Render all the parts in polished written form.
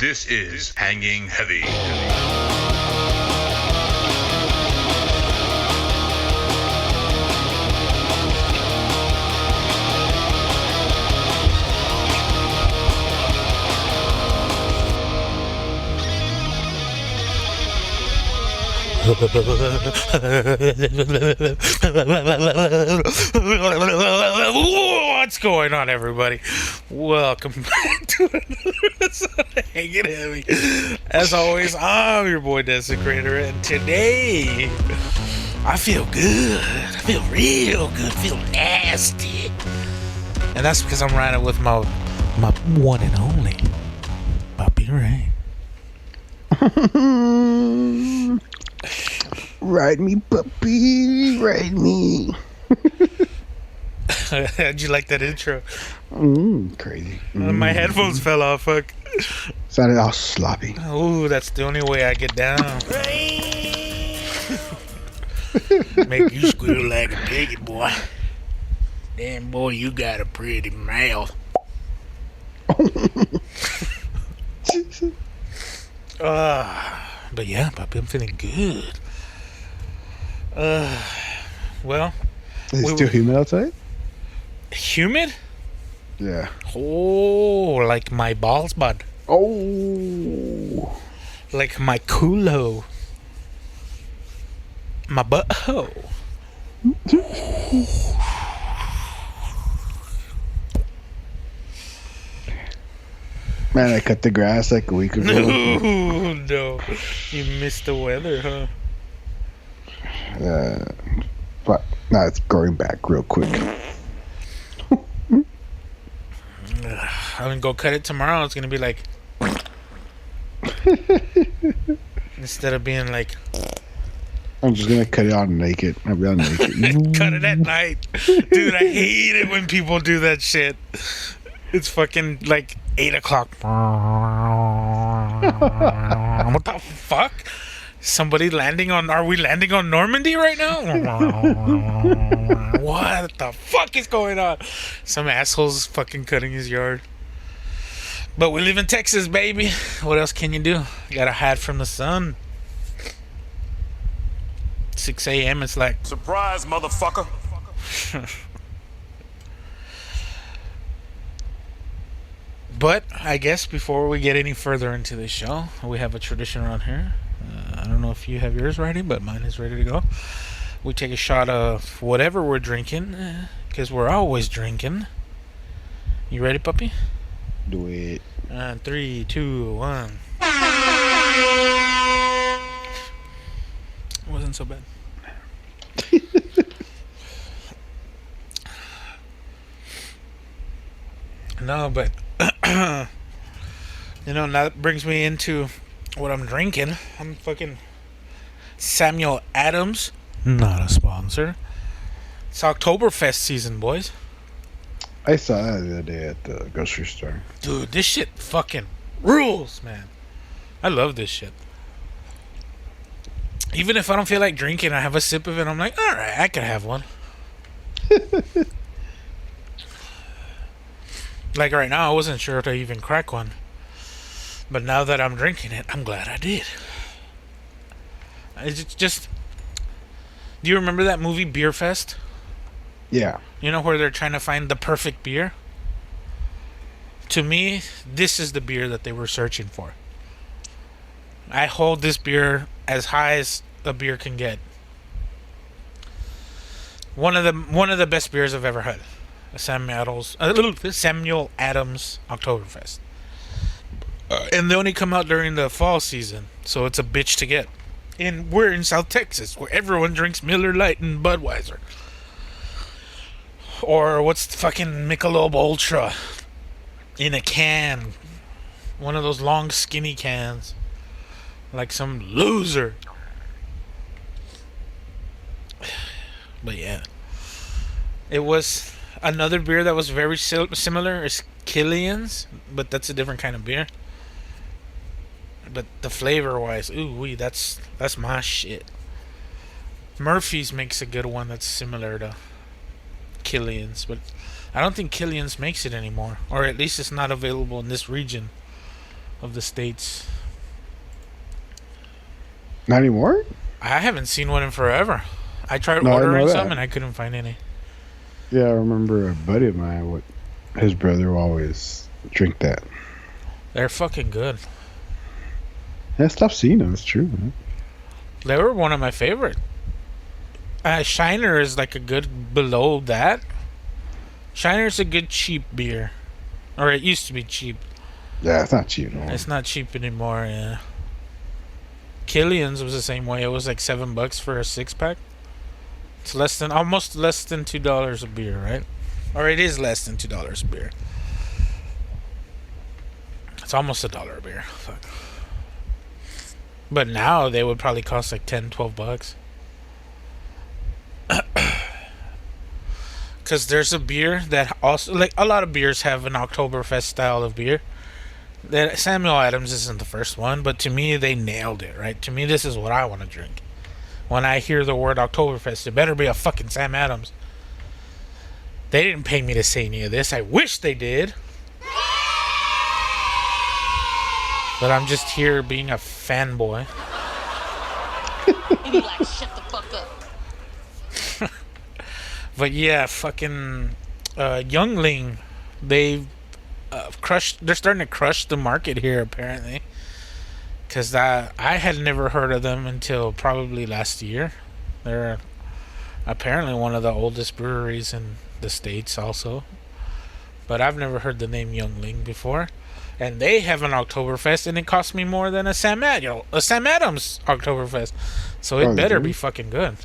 This is Hanging Heavy. What's going on, everybody? Welcome back to another episode of Hanging Heavy. As always, I'm your boy Desecrator, and today I feel good. I feel real good. I feel nasty. And that's because I'm riding with my one and only Puppy Ray. Ride me, puppy, ride me. How'd you like that intro? Crazy. My headphones fell off. Fuck. Sounded all sloppy. Ooh, that's the only way I get down. Make you squeal like a piggy, boy. Damn, boy, you got a pretty mouth. But yeah, puppy, I'm feeling good. Well, Is it still humid outside? humid? Yeah. Oh, like my balls, bud. Oh. Like my culo. My butthole. Man, I cut the grass like a week ago. No. You missed the weather, huh? But now it's growing back real quick. I'm gonna go cut it tomorrow. It's gonna be like instead of being like I'm just gonna cut it on naked. I'll be on naked. cut it at night. Dude, I hate it when people do that shit. It's fucking like 8 o'clock. What the fuck? Somebody landing on... Are we landing on Normandy right now? What the fuck is going on? Some asshole's fucking cutting his yard. But we live in Texas, baby. What else can you do? You gotta hide from the sun. 6 a.m. It's like... Surprise, motherfucker. But I guess before we get any further into the show, we have a tradition around here. I don't know if you have yours ready, but mine is ready to go. We take a shot of whatever we're drinking, because we're always drinking. You ready, puppy? Do it. 3, 2, 1. Wasn't so bad. No, but you know, now that brings me into what I'm drinking. I'm fucking Samuel Adams, not a sponsor. It's Oktoberfest season, boys. I saw that the other day at the grocery store. Dude, this shit fucking rules, man. I love this shit. Even if I don't feel like drinking, I have a sip of it, I'm like, alright, I could have one. Like right now, I wasn't sure to even crack one. But now that I'm drinking it, I'm glad I did. It's just... Do you remember that movie, Beer Fest? Yeah. You know, where they're trying to find the perfect beer? To me, this is the beer that they were searching for. I hold this beer as high as a beer can get. One of the best beers I've ever had. Samuel Adams Oktoberfest. And they only come out during the fall season, so it's a bitch to get. And we're in South Texas, where everyone drinks Miller Lite and Budweiser. Or what's the fucking Michelob Ultra in a can. One of those long, skinny cans. Like some loser. But yeah. It was... Another beer that was very similar is Killian's, but that's a different kind of beer. But the flavor-wise, ooh, that's my shit. Murphy's makes a good one that's similar to Killian's, but I don't think Killian's makes it anymore, or at least it's not available in this region. of the States. Not anymore? I haven't seen one in forever. I tried No, I know ordering that. some and I couldn't find any. Yeah, I remember a buddy of mine, his brother would always drink that. They're fucking good. Yeah, stop seeing them. It's true, man. They were one of my favorite. Shiner is like a good below that. Shiner's a good cheap beer. Or it used to be cheap. Yeah, it's not cheap no more. It's not cheap anymore, yeah. Killian's was the same way. It was like $7 for a 6-pack. It's almost less than $2 a beer, right? Or it is less than $2 a beer. It's almost $1 a beer. Fuck. But now they would probably cost like $10-12. Because there's a beer that also, like a lot of beers have an Oktoberfest style of beer. That Samuel Adams isn't the first one, but to me they nailed it, right? To me this is what I want to drink. When I hear the word Oktoberfest, it better be a fucking Sam Adams. They didn't pay me to say any of this. I wish they did. But I'm just here being a fanboy. And he like, shut the fuck up. But yeah, fucking Youngling, they're starting to crush the market here apparently. Because I had never heard of them until probably last year. They're apparently one of the oldest breweries in the States also. But I've never heard the name Youngling before. And they have an Oktoberfest and it cost me more than a Sam Adams Oktoberfest. So it better be fucking good.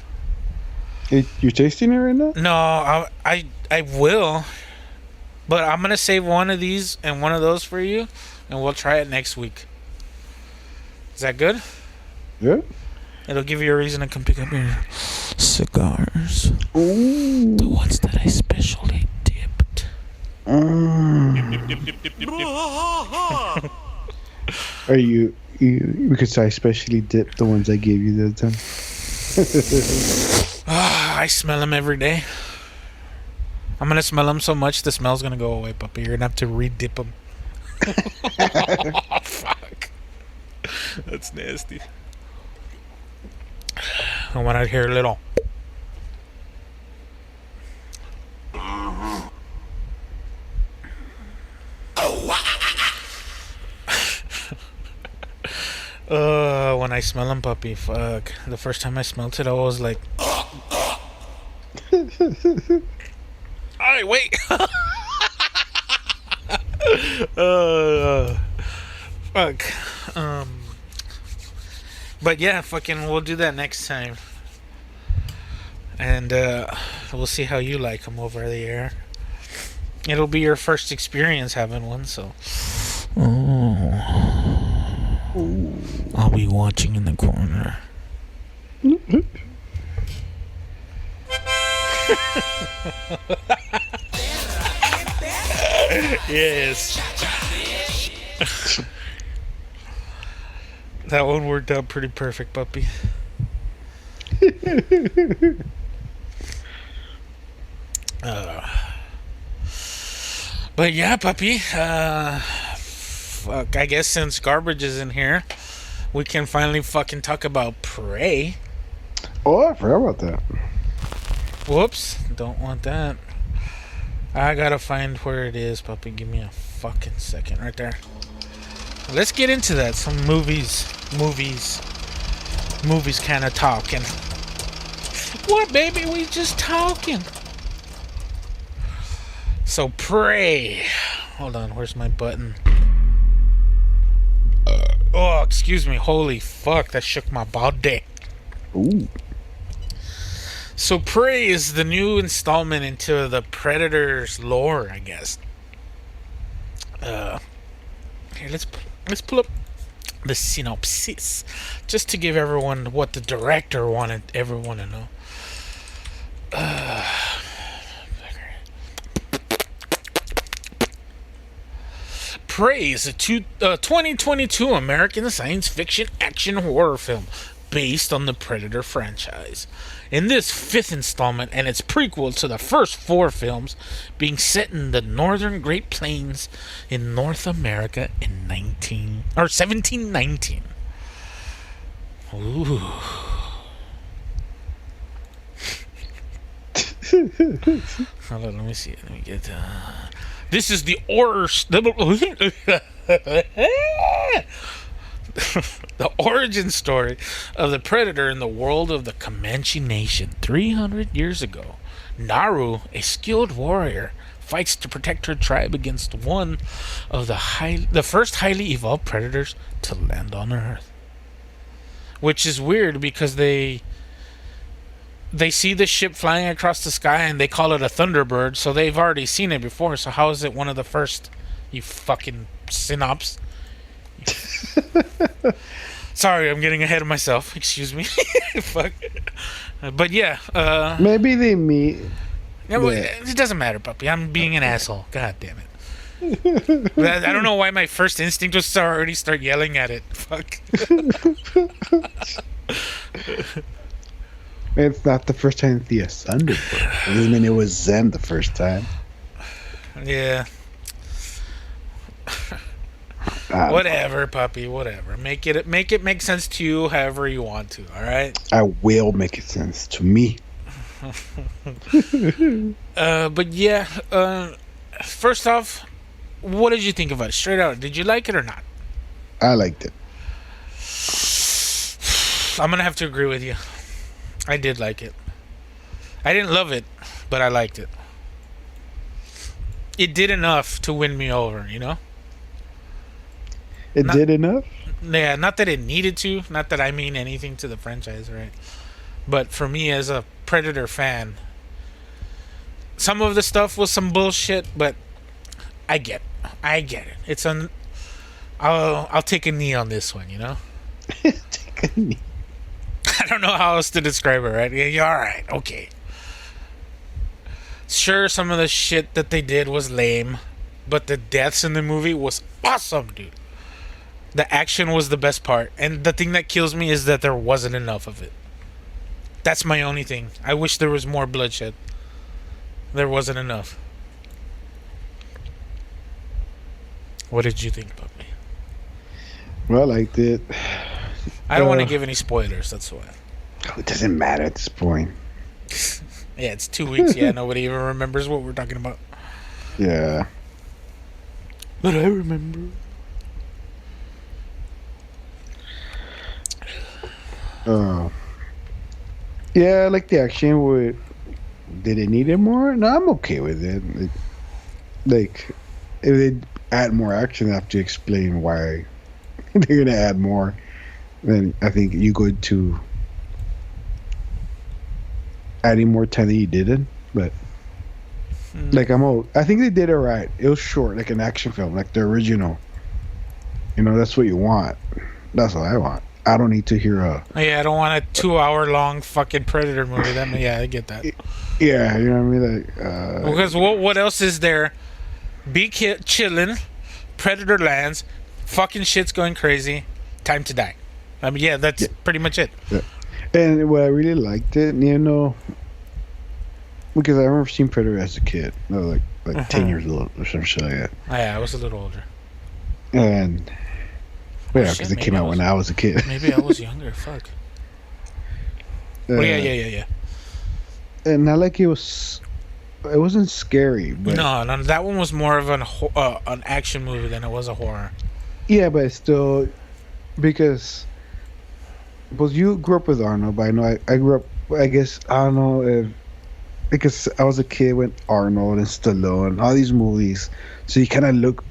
You tasting it right now? No, I will. But I'm going to save one of these and one of those for you. And we'll try it next week. Is that good? Yeah. It'll give you a reason to come pick up your cigars. Ooh. The ones that I specially dipped. Are you? Because I specially dipped the ones I gave you the other time. I smell them every day. I'm going to smell them so much the smell's going to go away, puppy. You're going to have to re-dip them. Fuck. That's nasty. I want to hear a little. When I smell them, puppy, fuck. The first time I smelled it, I was like, alright, wait. Fuck. But yeah, fucking, we'll do that next time. And we'll see how you like them over the air. It'll be your first experience having one, so. I'll be watching in the corner. Yes. That one worked out pretty perfect, puppy. But yeah, puppy. Fuck. I guess since garbage is in here, we can finally fucking talk about Prey. Oh, I forgot about that. Whoops. Don't want that. I gotta find where it is, puppy. Give me a fucking second. Right there. Let's get into that. Some movies kind of talking. What, baby? We just talking. So, Prey. Hold on. Where's my button? Oh, excuse me. Holy fuck. That shook my body. Ooh. So, Prey is the new installment into the Predator's lore, I guess. Here, let's pull up the synopsis, just to give everyone what the director wanted everyone to know. Prey is a 2022 American science fiction action horror film based on the Predator franchise. In this fifth installment and its prequel to the first four films, being set in the northern Great Plains in North America in 1719. Ooh. Hold on, let me see. Let me get. This is the the origin story of the Predator in the world of the Comanche Nation. 300 years ago, Naru, a skilled warrior, fights to protect her tribe against one of the first highly evolved predators to land on Earth. Which is weird because they see the ship flying across the sky and they call it a Thunderbird, so they've already seen it before. So how is it one of the first? You fucking synops. Sorry, I'm getting ahead of myself. Excuse me. Fuck. But yeah. Maybe they meet. Yeah, well, it doesn't matter, puppy. I'm being an asshole. God damn it. I don't know why my first instinct was to already start yelling at it. Fuck. It's not the first time the Thunderbird. It doesn't mean it was them the first time. Yeah. Whatever, puppy. Whatever. Make it make sense to you however you want to. All right. I will make it sense to me. But yeah. First off, what did you think about it? Straight out, did you like it or not? I liked it. I'm gonna have to agree with you. I did like it. I didn't love it, but I liked it. It did enough to win me over, you know? It did enough? Yeah, not that it needed to. Not that I mean anything to the franchise, right? But for me as a Predator fan, some of the stuff was some bullshit, but I get it. It's I'll take a knee on this one, you know? Take a knee. I don't know how else to describe it, right? Yeah, all right, okay. Sure, some of the shit that they did was lame, but the deaths in the movie was awesome, dude. The action was the best part, and the thing that kills me is that there wasn't enough of it. That's my only thing. I wish there was more bloodshed. There wasn't enough. What did you think, puppy? Well, I liked it. I don't want to give any spoilers, that's why. It doesn't matter at this point. Yeah, it's 2 weeks. Yeah, nobody even remembers what we're talking about. Yeah. But I remember. Yeah, I like the action. Did it need it more? No, I'm okay with it. Like, if they add more action, I have to explain why they're gonna add more. Then I think you go to adding more time than you didn't. But like, I think they did it right. It was short, like an action film, like the original. You know, that's what you want. That's what I want. I don't need to hear Yeah, I don't want a 2-hour-long fucking Predator movie. Yeah, I get that. Yeah, you know what I mean? Like, because what else is there? Be chilling, Predator lands, fucking shit's going crazy, time to die. I mean, yeah, that's pretty much it. Yeah. And what I really liked it, you know, because I remember seeing Predator as a kid. I was like 10 years old or some shit like that. Oh, yeah, I was a little older. And yeah, because it came out when I was a kid. Maybe I was younger. Fuck. Well, yeah. And I like it wasn't scary, but no, that one was more of an action movie than it was a horror. Yeah, but it's still because you grew up with Arnold, but I know I grew up. I guess I don't know if because I was a kid with Arnold and Stallone, all these movies, so you kind of look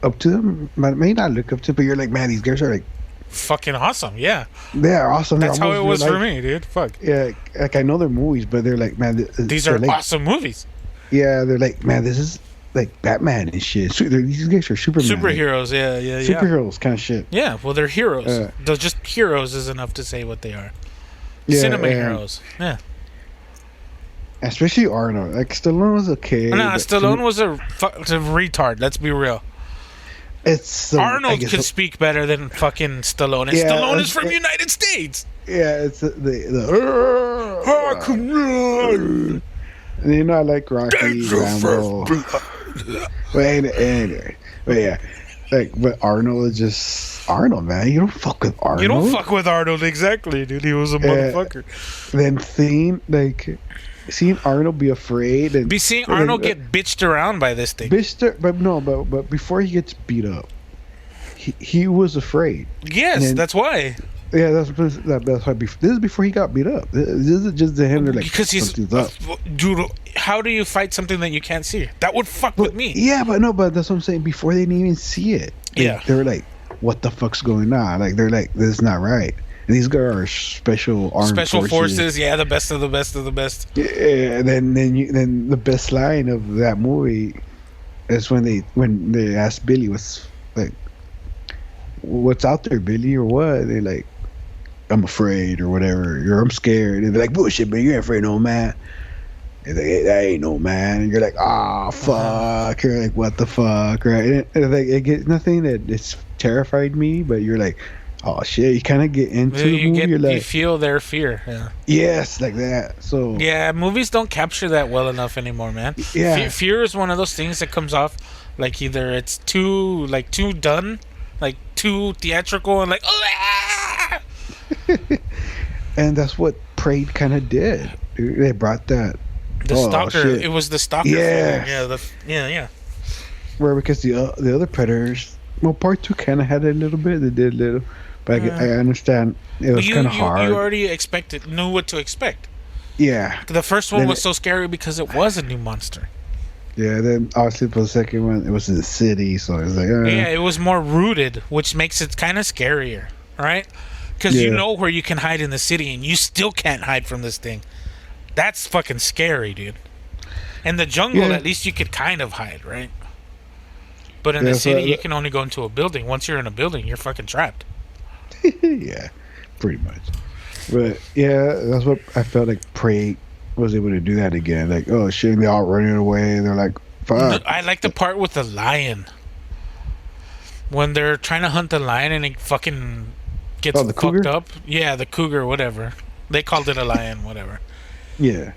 up to them. May not look up to them, but you're like, man, these guys are like fucking awesome. Yeah, they're awesome. That's how it was for me, dude. Fuck. Yeah, like I know their movies, but they're like, man, these are like, awesome movies. Yeah, they're like, man, this is like Batman and shit. These guys are Superman. Superheroes, yeah. Superheroes kind of shit. Yeah, well, they're heroes. They're just heroes is enough to say what they are. Yeah, cinema heroes. Yeah. Especially Arnold. Like Stallone was okay. No, Stallone was a retard. Let's be real. It's I Arnold guess could speak better than fucking Stallone, and Yeah, Stallone is it's- from United States. yeah, it's the and you know I like Rocky, Rambo. But anyway, but yeah, but Arnold is just Arnold, man. You don't fuck with Arnold. You don't fuck with Arnold, exactly, dude. He was a motherfucker. Then seeing Arnold be afraid and Be seeing Arnold get bitched around by this thing. but before he gets beat up, he was afraid. Yes, then- that's why. Yeah, that's why. This is before he got beat up. This is just the him. They're like, Because he's something's up. dude. How do you fight something that you can't see? That would fuck with me. Yeah, but that's what I'm saying. Before they didn't even see it. They were like, "What the fuck's going on?" Like they're like, "This is not right." And these guys are special forces. Yeah, the best of the best of the best. Yeah, and then the best line of that movie is when they asked Billy, what's out there, Billy, or what? They're like, I'm afraid or whatever, or I'm scared. And they're like, bullshit, man, you ain't afraid no man. And they, that ain't no man. And you're like, fuck. You're like, what the fuck, right? And like, it gets nothing that it's terrified me, but you're like, oh shit. You kind of get into the movie. You're like, you feel their fear. Yeah. Yes, like that. So yeah, movies don't capture that well enough anymore, man. Yeah. Fear is one of those things that comes off like either it's too done, like too theatrical, and like, and that's what Prey kind of did. They brought that. The stalker. Shit. It was the stalker. Yeah. Yeah. Where because the other Predators, well, part 2 kind of had a little bit. They did a little, but I understand it was kind of hard. You already knew what to expect. Yeah. The first one was so scary because it was a new monster. Yeah. Then obviously for the second one, it was in the city, so it was like. Yeah, it was more rooted, which makes it kind of scarier, right? Because you know where you can hide in the city, and you still can't hide from this thing. That's fucking scary, dude. In the jungle, at least you could kind of hide, right? But in the city, you can only go into a building. Once you're in a building, you're fucking trapped. Yeah, pretty much. But yeah, that's what I felt like Prey was able to do that again. Like, oh shit, they all running away. They're like, fuck. I like the part with the lion. When they're trying to hunt the lion and it fucking gets the fucked cougar? up. Yeah, the cougar, whatever. They called it a lion, whatever. Yeah.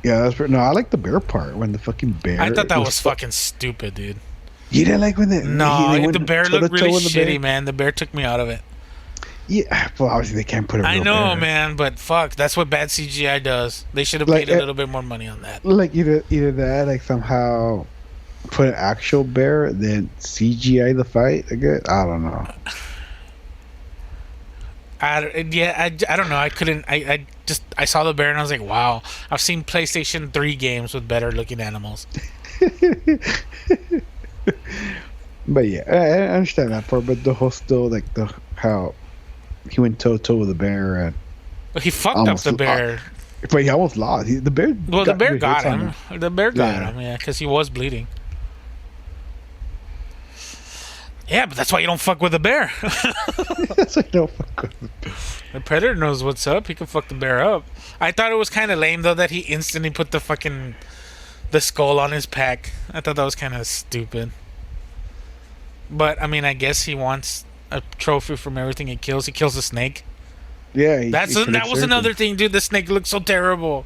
Yeah, no, I like the bear part when the fucking bear. I thought that was fucking stupid, dude. You didn't like when they the bear looked really shitty, bear? man. The bear took me out of it. Yeah, well, obviously they can't put a real I know, bear. man, but fuck, that's what bad CGI does. They should have paid a little bit more money on that. Like either that, like somehow put an actual bear, then CGI the fight. I guess I don't know. I don't know. I couldn't. I saw the bear and I was like, wow. I've seen PlayStation 3 games with better looking animals. But yeah, I understand that part. But the whole still like how he went toe to toe with the bear and He fucked up the bear. But he almost lost. The bear. Well, the bear got hits on him. The bear got him, yeah, because he was bleeding. Yeah, but that's why you don't fuck with a bear. That's why you don't fuck with the bear. The predator knows what's up. He can fuck the bear up. I thought it was kind of lame though that he instantly put the skull on his pack. I thought that was kind of stupid. But I mean, I guess he wants a trophy from everything he kills. He kills a snake. Yeah, that was another thing, dude. The snake looked so terrible.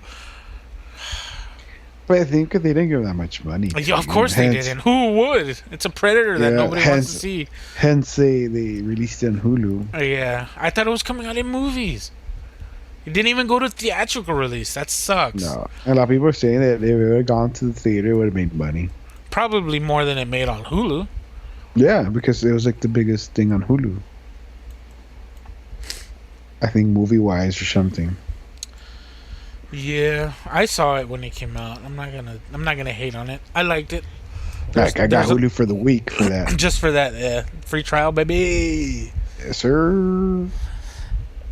But I think they didn't give him that much money. Yeah, of course they didn't. Who would? It's a predator that nobody wants to see. Hence, they released it on Hulu. Yeah, I thought it was coming out in movies. It didn't even go to theatrical release. That sucks. No, a lot of people are saying that if it would have gone to the theater, it would have made money. Probably more than it made on Hulu. Yeah, because it was like the biggest thing on Hulu. I think movie-wise or something. Yeah, I saw it when it came out. I'm not gonna hate on it. I liked it. I got Hulu for the week for that. Just for that, free trial, baby. Yes, sir.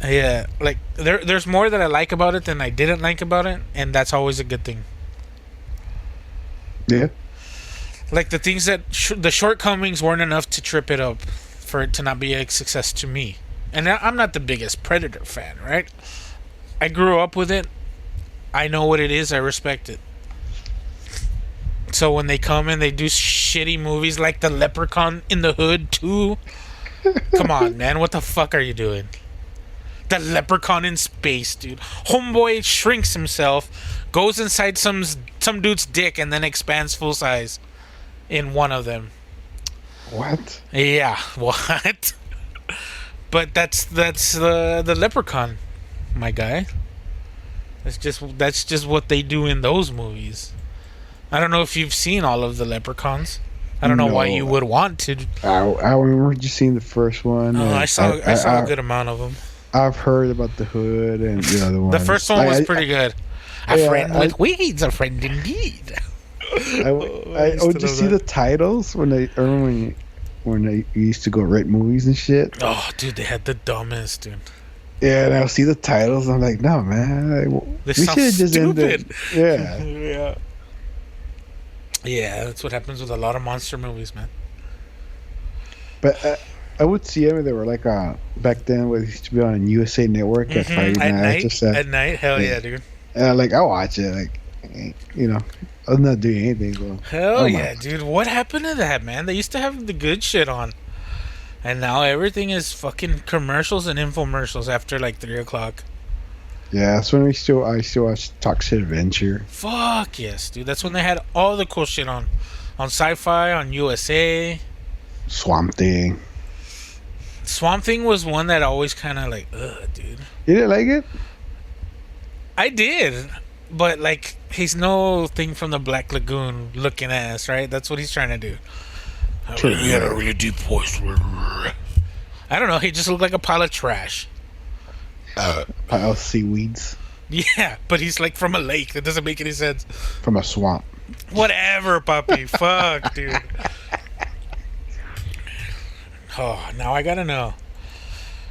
Yeah, like there's more that I like about it than I didn't like about it, and that's always a good thing. Yeah. Like the things that the shortcomings weren't enough to trip it up for it to not be a success to me. And I'm not the biggest Predator fan, right? I grew up with it. I know what it is. I respect it. So when they come and they do shitty movies like The Leprechaun in the Hood 2, come on, man, what the fuck are you doing? The Leprechaun in space, dude. Homeboy shrinks himself, goes inside some dude's dick, and then expands full size in one of them. What? Yeah, what? But that's the Leprechaun, my guy. That's just what they do in those movies. I don't know if you've seen all of the Leprechauns. I don't know why you would want to. I remember just seeing the first one. I saw a good amount of them. I've heard about the Hood and the other one. The first one was pretty good. A friend with weeds, a friend indeed. I would just see the titles when I used to go rent movies and shit. Oh, dude, they had the dumbest, dude. Yeah, and I'll see the titles. And I'm like, no, man. This sounds stupid. Yeah. Yeah, that's what happens with a lot of monster movies, man. But I would see them. They were like back then. It used to be on USA Network at Friday night. At night, hell yeah, dude. And I'll watch it. Like, I'm not doing anything. So hell yeah, dude. What happened to that, man? They used to have the good shit on, and now everything is fucking commercials and infomercials after like 3 o'clock. Yeah, that's when I still watch Toxic Adventure. Fuck yes, dude. That's when they had all the cool shit on Sci-Fi, on USA. Swamp Thing. Swamp Thing was one that always kind of like, ugh, dude. You didn't like it? I did, but like he's no thing from the Black Lagoon looking ass, right? That's what he's trying to do. He had a really deep voice. I don't know. He just looked like a pile of trash. Pile of seaweeds. Yeah, but he's like from a lake. That doesn't make any sense. From a swamp. Whatever, puppy. Fuck, dude. Oh, now I gotta know.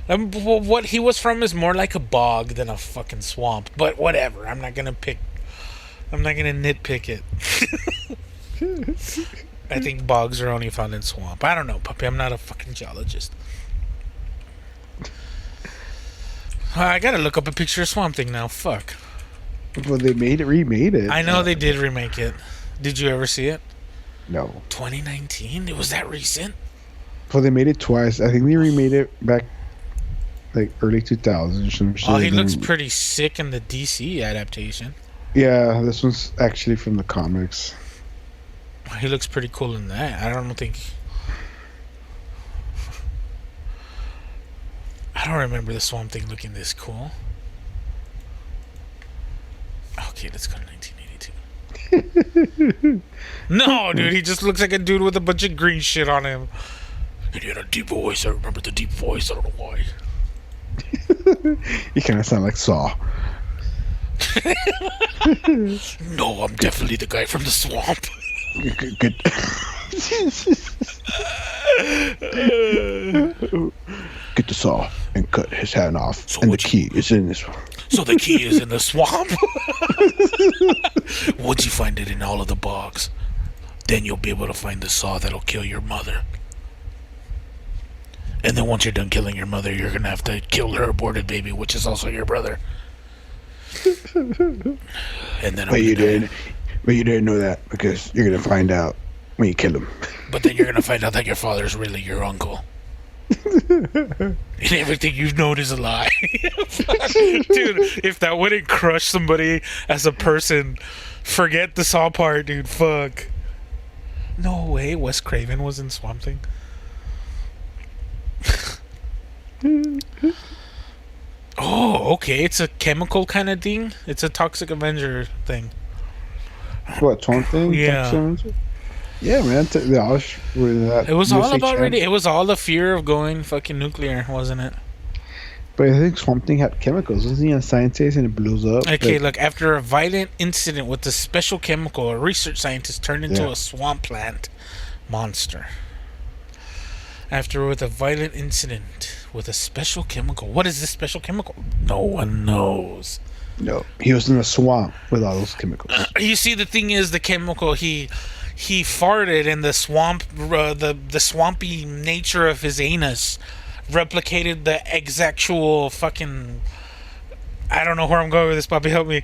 What he was from is more like a bog than a fucking swamp. But whatever. I'm not gonna nitpick it. I think bogs are only found in swamp. I don't know, puppy. I'm not a fucking geologist. I gotta look up a picture of Swamp Thing now. Fuck. Well, they remade it. I know they did remake it. Did you ever see it? No. 2019? It was that recent? Well, they made it twice. I think they remade it back like early 2000s or some shit. Oh, he looks pretty sick in the DC adaptation. Yeah, this one's actually from the comics. He looks pretty cool in that. I don't remember the Swamp Thing looking this cool. Okay, let's go to 1982. No, dude, he just looks like a dude with a bunch of green shit on him. And he had a deep voice. I remember the deep voice. I don't know why. You kind of sound like Saw. No, I'm definitely the guy from the swamp. Good. Get the saw and cut his hand off. So and the key is in this one. So the key is in the swamp? Once you find it in all of the bogs, then you'll be able to find the saw that'll kill your mother. And then once you're done killing your mother, you're going to have to kill her aborted baby, which is also your brother. And then but you didn't know that because you're going to find out when you kill him. But then you're going to find out that your father's really your uncle. And everything you've known is a lie. Dude, if that wouldn't crush somebody as a person, forget the Saw part, dude. Fuck. No way Wes Craven was in Swamp Thing. Oh, okay. It's a chemical kind of thing. It's a Toxic Avenger thing. What, Swamp Thing? Yeah. Yeah, man. It was all about it was all the fear of going fucking nuclear, wasn't it? But I think Swamp Thing had chemicals. Wasn't he on scientist and it blows up? Okay, look. After a violent incident with a special chemical, a research scientist turned into a swamp plant monster. With a violent incident with a special chemical. What is this special chemical? No one knows. No, he was in a swamp with all those chemicals. You see, the thing is, the chemical he farted, and the swamp, the swampy nature of his anus replicated the exactual fucking. I don't know where I'm going with this, Bobby. Help me.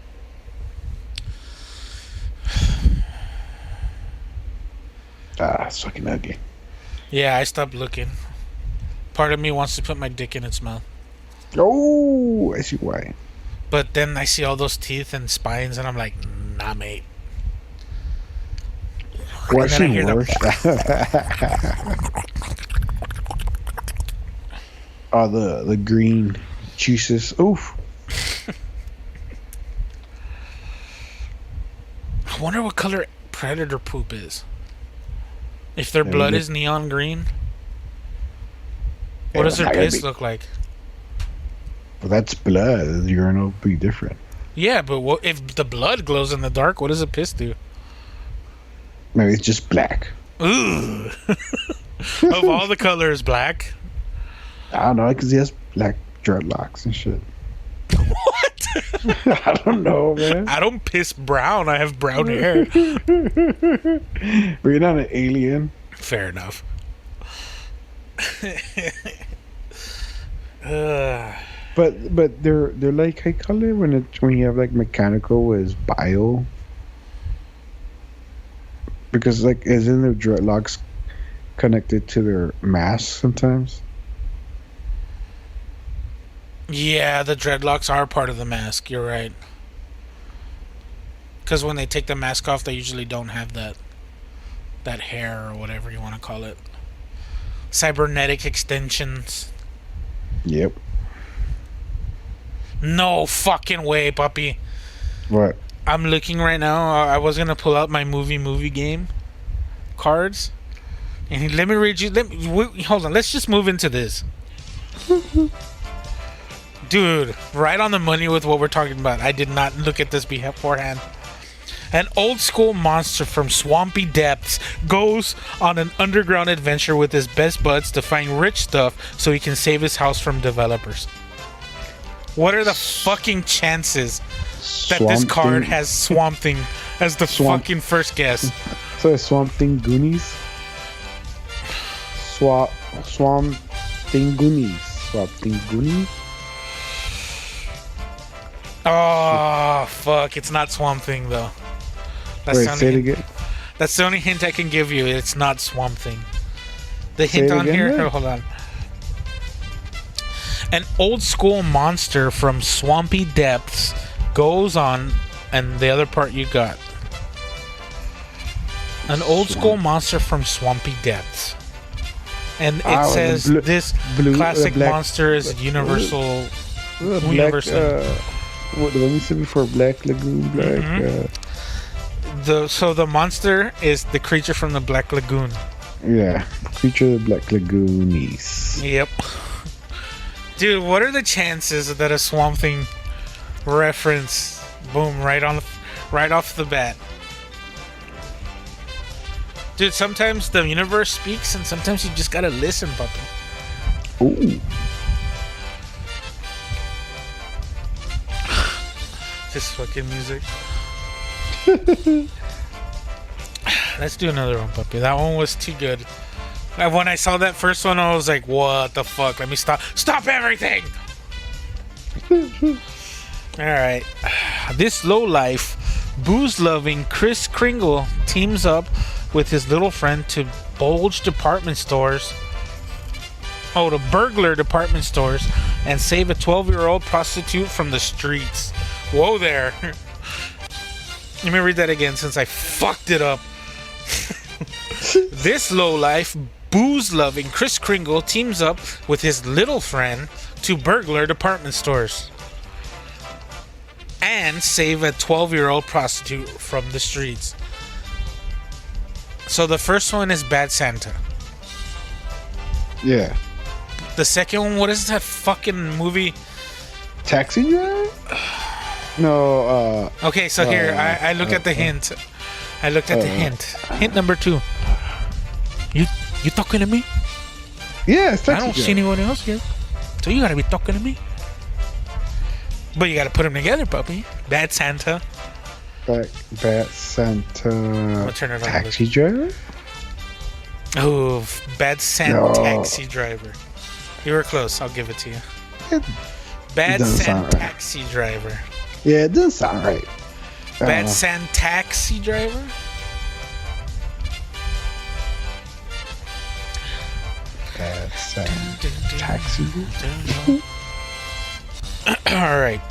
Ah, it's fucking ugly. Yeah, I stopped looking. Part of me wants to put my dick in its mouth. Oh, I see why. But then I see all those teeth and spines, and I'm like, nah, mate. What's then I hear worse? Oh, the green juices. Oof. I wonder what color predator poop is. If their Yeah, blood yeah. is neon green, Yeah, what does their not gonna piss be- look like? Well, that's blood. The urinal will be different. Yeah, but what if the blood glows in the dark? What does the piss do? Maybe it's just black. Ooh. Of all the colors, black. I don't know, because he has black dreadlocks and shit. What? I don't know, man. I don't piss brown. I have brown hair. But you're not an alien. Fair enough. But they're like, I call it when you have like mechanical is bio. Because like isn't their dreadlocks connected to their mask sometimes? Yeah, the dreadlocks are part of the mask. You're right. Because when they take the mask off, they usually don't have that hair or whatever you want to call it. Cybernetic extensions. Yep. No fucking way, puppy. What? I'm looking right now. I was gonna pull out my movie game cards, and let me read you. Hold on. Let's just move into this, dude. Right on the money with what we're talking about. I did not look at this beforehand. An old school monster from swampy depths goes on an underground adventure with his best buds to find rich stuff so he can save his house from developers. What are the fucking chances that this Swamp card Thing- has Swamp Thing as the Swamp- fucking first guess? So it's Swamp Thing Goonies? Swamp Thing Goonies. Swamp Thing Goonies? Oh, fuck. It's not Swamp Thing, though. That's Wait, the say it only, again. that's the only hint I can give you. It's not Swamp Thing. The Say hint it on again, here... then. Hold on. An old school monster from swampy depths goes on... And the other part you got. An old school monster from swampy depths. And it Ah, says the this blue- classic black- monster is universal... Black, Universal. what the one you said before? Black Lagoon? Black. Mhm. So the monster is the creature from the Black Lagoon. Yeah. Creature of the Black Lagoonies. Yep. Dude, what are the chances that a Swamp Thing reference, boom, right off the bat? Dude, sometimes the universe speaks, and sometimes you just gotta listen, puppy. Ooh. This fucking music. Let's do another one, puppy. That one was too good. When I saw that first one, I was like, what the fuck? Let me stop. Stop everything! Alright. This lowlife, booze-loving Chris Kringle teams up with his little friend to bulge department stores. Oh, to burglar department stores and save a 12-year-old prostitute from the streets. Whoa there. Let me read that again since I fucked it up. This lowlife, booze-loving Chris Kringle teams up with his little friend to burglar department stores and save a 12-year-old prostitute from the streets. So the first one is Bad Santa. Yeah. The second one, what is that fucking movie? Taxi driver? No, Okay, so here, I looked at the hint. I looked at the hint. Hint number 2. You talking to me? yeah, it's I Taxi don't see Driver. anyone else here. So you gotta be talking to me. But you gotta put them together, puppy. Bad Santa. Bad Santa. I'll turn it on. Taxi driver? Oh, Bad Santa No. Taxi Driver. You were close. I'll give it to you. It Bad doesn't Santa sound right. Taxi Driver. Yeah, it does sound right. I don't Bad know. Santa Taxi Driver? sad taxi. All right.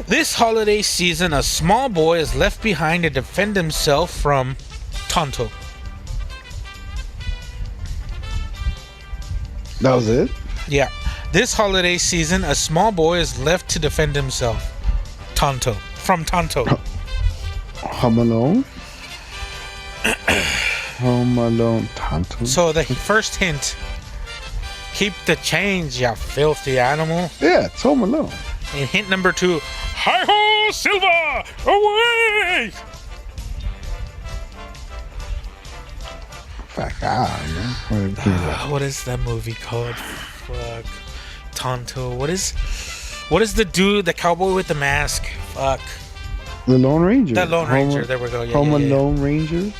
This holiday season, a small boy is left behind to defend himself from Tonto. That was it? Yeah. This holiday season, a small boy is left to defend himself. Tonto. From Tonto. Home Alone? Home Alone Tonto? So the first hint. Keep the change, you filthy animal. Yeah, it's Home Alone. And hint number 2. Hi-ho, Silva! Away! Fuck, I don't know. What is that movie called? Fuck. Tonto. What is the dude, the cowboy with the mask? Fuck. The Lone Ranger. That Lone Ranger. There we go. Yeah, Home yeah, yeah. Alone Ranger?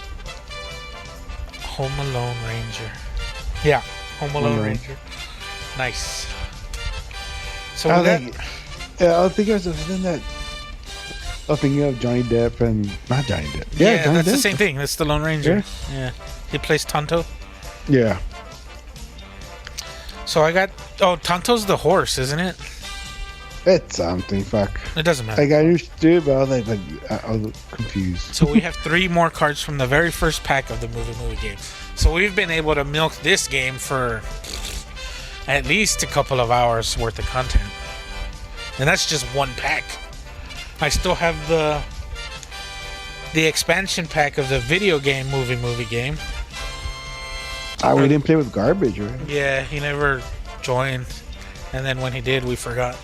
Home Alone Ranger. Yeah. Home Alone Alone. Ranger. Nice. So I with that, think, yeah, I think I was thinking that. I was thinking of Johnny Depp and not Johnny Depp. yeah, Johnny that's the Depp. same thing. That's the Lone Ranger. Yeah. He plays Tonto. Yeah. So I got. Oh, Tonto's the horse, isn't it? It's something. Fuck. It doesn't matter. Like I understood, but I was like, I was confused. So we have 3 more cards from the very first pack of the movie game. So we've been able to milk this game for at least a couple of hours worth of content. And that's just one pack. I still have the expansion pack of the video game movie game. We didn't play with garbage, right? Yeah, he never joined. And then when he did, we forgot.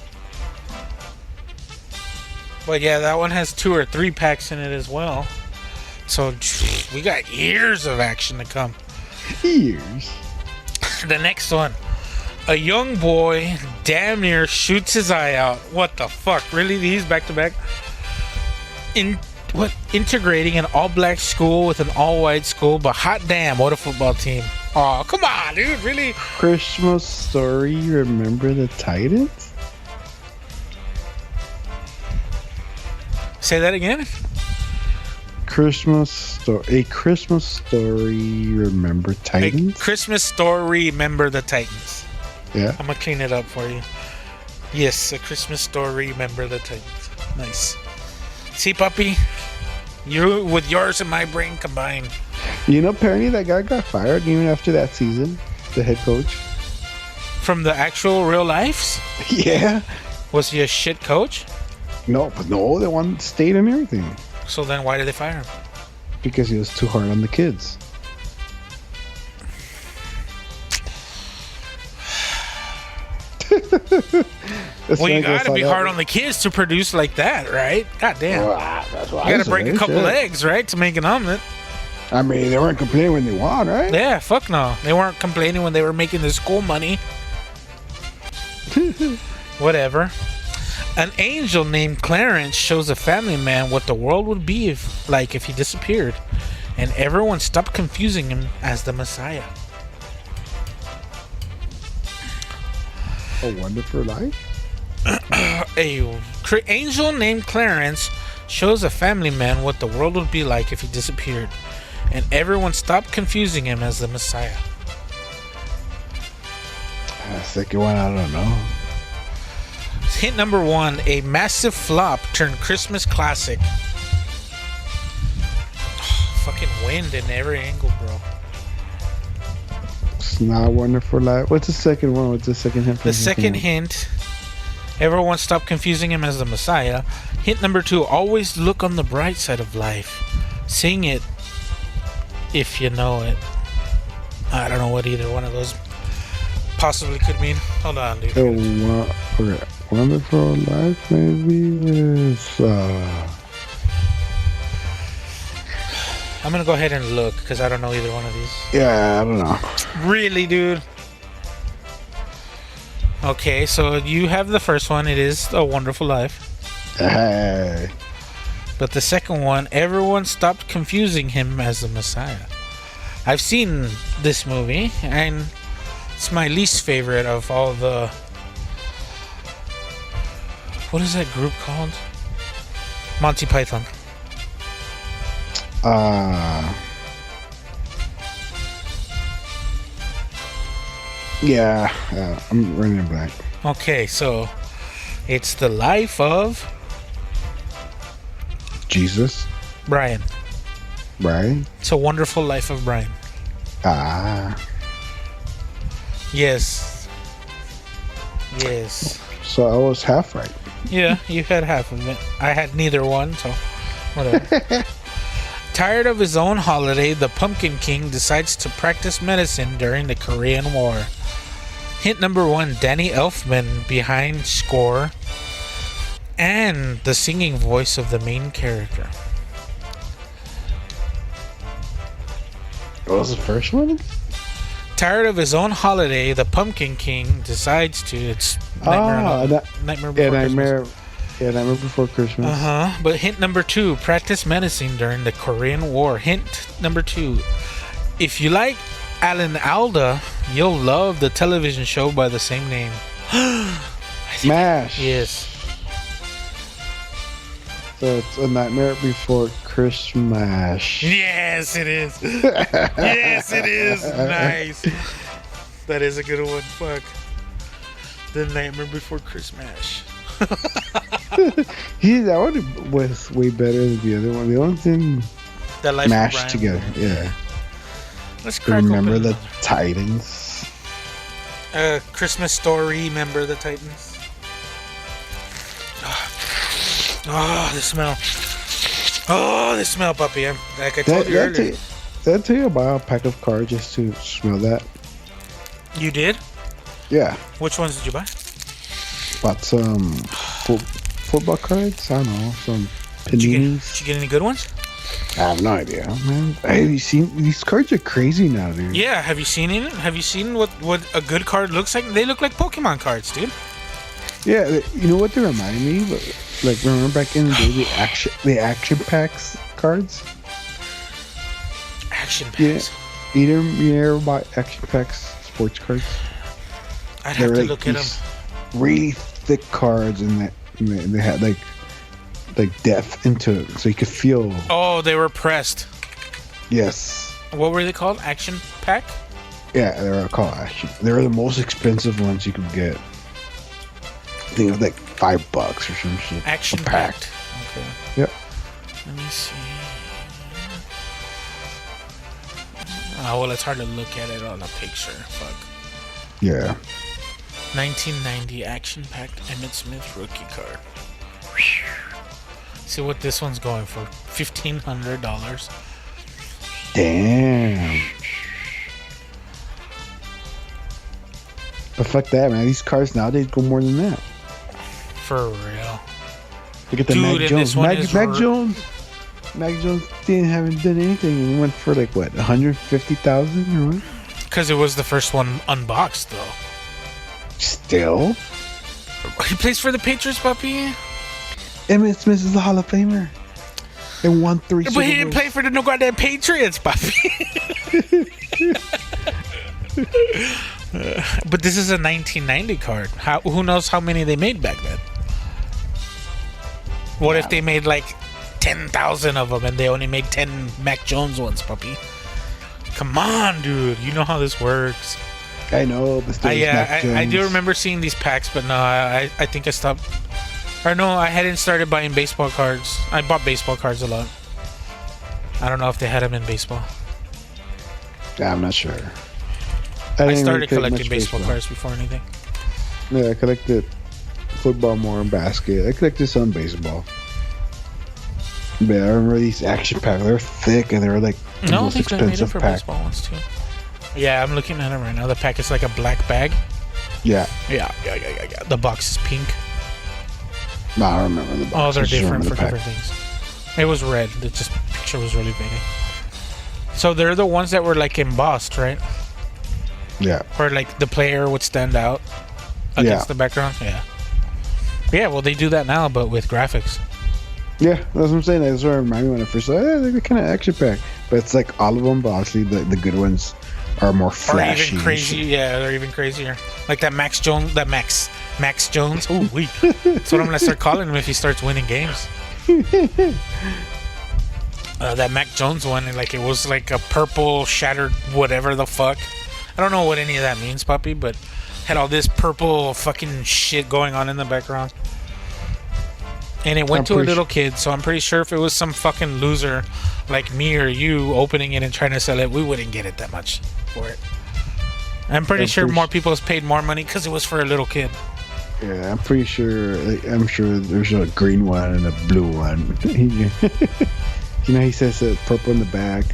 But yeah, that one has 2 or 3 packs in it as well. So we got years of action to come. Years. The next one. A young boy damn near shoots his eye out. What the fuck? Really? These back to back? Integrating an all-black school with an all-white school, but hot damn, what a football team. Oh, come on, dude. Really? Christmas Story, Remember the Titans? Say that again? A Christmas Story, Remember Titans? A Christmas Story, Remember the Titans. Yeah. I'm gonna clean it up for you. Yes, A Christmas Story, Remember the Titans. Nice. See, puppy? You with yours and my brain combined. You know, apparently that guy got fired even after that season. The head coach. From the actual real lives? Yeah. Was he a shit coach? No, but no, they wanted state and everything. So then why did they fire him? Because he was too hard on the kids. Well, you gotta be hard on the kids to produce like that, right? God damn. That's what You gotta break a couple eggs, right, to make an omelet. I mean, they weren't complaining when they won, right? Yeah, fuck no. They weren't complaining when they were making the school money. Whatever. An angel named Clarence shows a family man what the world would be if he disappeared, and everyone stopped confusing him as the Messiah. A Wonderful Life? Angel named Clarence shows a family man what the world would be like if he disappeared, and everyone stopped confusing him as the Messiah. Second one, I don't know. Hint number 1, a massive flop turned Christmas classic. Fucking wind in every angle, bro. It's not Wonderful Life. What's the second one? What's the second hint? The second hint, everyone stopped confusing him as the Messiah. Hint number 2, always look on the bright side of life. Sing it if you know it. I don't know what either one of those possibly could mean. Hold on, dude. Okay. Wonderful Life maybe is I'm gonna go ahead and look because I don't know either one of these. yeah, I don't know. Really, dude? Okay, so you have the first one. It is A Wonderful Life. Hey. But the second one, everyone stopped confusing him as the Messiah. I've seen this movie, and it's my least favorite of all the... What is that group called? Monty Python. Yeah, I'm running blank. Okay, so it's the life of Jesus, Brian. right? It's a Wonderful Life of Brian. Ah, Yes. Yes. so I was half right. Yeah, you had half of it. I had neither one, so whatever. Tired of his own holiday, the Pumpkin King decides to practice medicine during the Korean War. Hint number 1, Danny Elfman behind score and the singing voice of the main character. What was the first one? Tired of his own holiday, the Pumpkin King decides to. It's Nightmare Before Christmas. Nightmare Before Christmas. But hint number 2, practice medicine during the Korean War. Hint number 2, if you like Alan Alda, you'll love the television show by the same name. MASH. Yes. So it's A Nightmare Before Christmas. Yes, it is. Yes, it is. Nice. That is a good one. Fuck. The Nightmare Before Christmas. That one was way better than the other one. The other thing That Life of mashed Brian. together. Yeah. Let's crack Remember open the Titans? Christmas Story. Remember the Titans. Oh, the smell. Oh, the smell, puppy. Like I told you earlier. Did I tell you about a pack of cards just to smell that? You did? Yeah. Which ones did you buy? Bought some football cards. I don't know. Some Did you paninis. get any good ones? I have no idea, man. Hey, have you seen these cards are crazy now, dude? Yeah. Have you seen it? Have you seen what a good card looks like? They look like Pokemon cards, dude. Yeah, you know what they remind me of? Like, remember back in the day, the action packs cards? Action Yeah. packs. You ever bought action packs sports cards? I'd have to They're look at them. these really thick cards, and they had like depth into it, so you could feel. Oh, they were pressed. Yes. What were they called? Action pack? Yeah, they were called action. They were the most expensive ones you could get. I think it was like $5 or some shit. Action A pack. packed. Okay. Yep. Let me see. Oh, well, it's hard to look at it on a picture. Fuck. Yeah. 1990 action-packed Emmett Smith rookie card. See what this one's going for. $1,500. Damn. But fuck that, man. These cards nowadays go more than that. For real. Look at the Dude, Mac and Jones. this one Mac is Jones. Mac Jones haven't done anything and went for like what, 150,000 or what? Because it was the first one unboxed, though. Still, He plays for the Patriots, puppy. Emmitt Smith is a Hall of Famer. And won 3 But Super he didn't Bowls. play for the no goddamn Patriots, puppy. But this is a 1990 card. Who knows how many they made back then? What if they made like 10,000 of them and they only made 10 Mac Jones ones, puppy? Come on, dude. You know how this works. I know, but still, I do remember seeing these packs, but no, I think I stopped. Or no, I hadn't started buying baseball cards. I bought baseball cards a lot. I don't know if they had them in baseball. Yeah, I'm not sure. I didn't started really play collecting much baseball cards before anything. Yeah, I collected football more and basket. I collected some baseball. But I remember these action packs. They're thick and they were like the No, most they made it expensive for pack. baseball ones too. Yeah, I'm looking at them right now. The pack is like a black bag. Yeah. Yeah. The box is pink. No, I remember the box. Oh, they're I just different remember for the different pack. things. It was red. The just picture was really fading. So they're the ones that were like embossed, right? Yeah. Where like the player would stand out against the background. Yeah. Yeah, well they do that now, but with graphics. Yeah, that's what I'm saying. That's what it reminded me when I first saw it. Yeah, they're kind of action pack. But it's like all of them, but obviously the good ones are more Or flashy. even crazy. Yeah, they're even crazier. Like that Max Jones. Max Jones. Oh, wait. That's what I'm gonna start calling him if he starts winning games. That Mac Jones one, like it was like a purple shattered whatever the fuck. I don't know what any of that means, puppy, but had all this purple fucking shit going on in the background. And it went to a little kid, so I'm pretty sure if it was some fucking loser like me or you opening it and trying to sell it, we wouldn't get it that much for it. I'm pretty sure more people has paid more money because it was for a little kid. Yeah, I'm pretty sure. I'm sure there's a green one and a blue one. You know, he says purple in the back.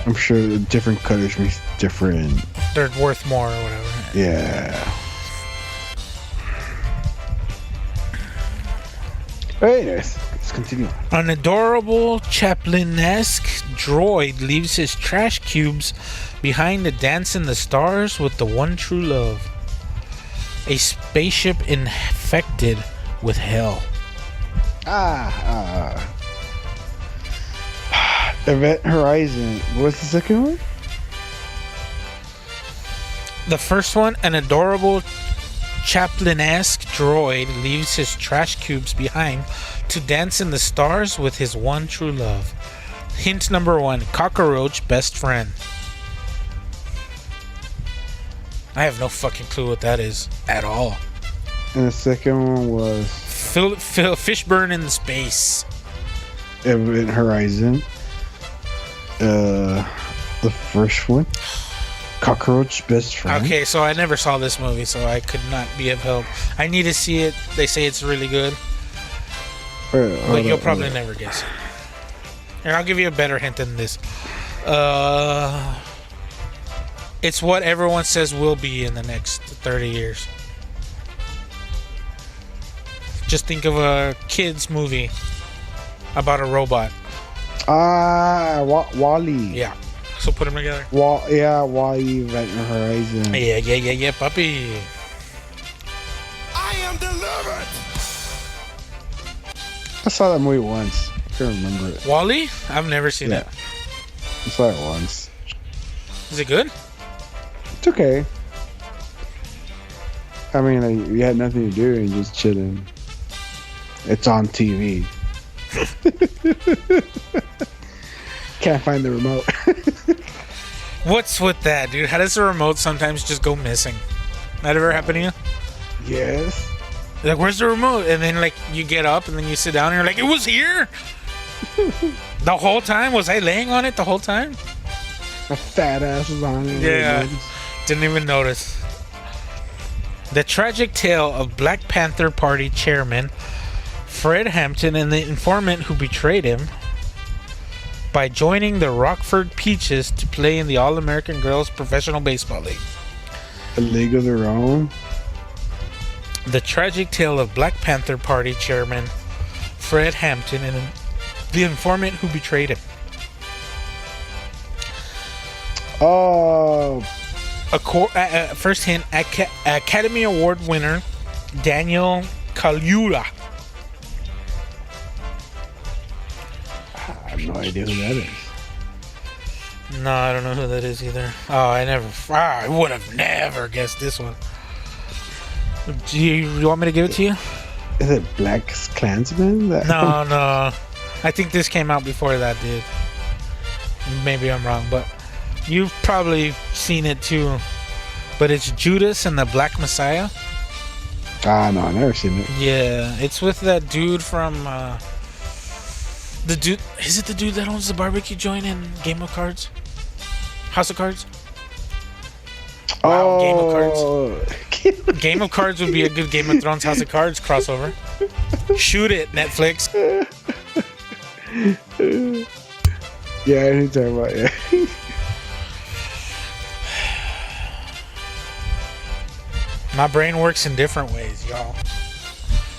I'm sure the different colors means different. They're worth more or whatever. Yeah. Anyways, let's continue. An adorable Chaplin-esque droid leaves his trash cubes behind to dance in the stars with the one true love. A spaceship infected with hell. Event Horizon. What's the second one? The first one, an adorable Chaplin-esque droid leaves his trash cubes behind to dance in the stars with his one true love. Hint number 1, cockroach best friend. I have no fucking clue what that is at all. And the second one was Fishburne in space. Event Horizon. The first one, cockroach best friend. Okay, so I never saw this movie, so I could not be of help. I need to see it. They say it's really good, but you'll probably never guess it. Here, I'll give you a better hint than this. It's what everyone says will be in the next 30 years. Just think of a kid's movie about a robot. Wally. Yeah. So put them together. Wally, Event Horizon. Yeah, puppy. I am delivered. I saw that movie once. I can't remember it. Wally? I've never seen it. I saw it once. Is it good? It's okay. I mean, like, you had nothing to do and just chilling. It's on TV. Can't find the remote. What's with that, dude? How does the remote sometimes just go missing? That ever happen to you? Yes. Like, where's the remote? And then, like, you get up and then you sit down and you're like, it was here? The whole time? Was I laying on it the whole time? My fat ass was on it. Yeah. Didn't even notice. The tragic tale of Black Panther Party chairman Fred Hampton and the informant who betrayed him by joining the Rockford Peaches to play in the All-American Girls Professional Baseball League. A League of Their Own. The tragic tale of Black Panther Party chairman Fred Hampton and the informant who betrayed him. Oh. First hint, Academy Award winner Daniel Kaluuya. I have no idea who that is. No, I don't know who that is either. Oh, I would have never guessed this one. Do you want me to give it to you? Is it Black Klansman? No. I think this came out before that, dude. Maybe I'm wrong, but you've probably seen it too. But it's Judas and the Black Messiah. No, I've never seen it. Yeah, it's with that dude from the dude. Is it the dude that owns the barbecue joint in Game of Cards? House of Cards? Wow, Game of Cards. Game of Cards would be a good Game of Thrones House of Cards crossover. Shoot it, Netflix. Yeah, I know what you're talking about, yeah. My brain works in different ways, y'all.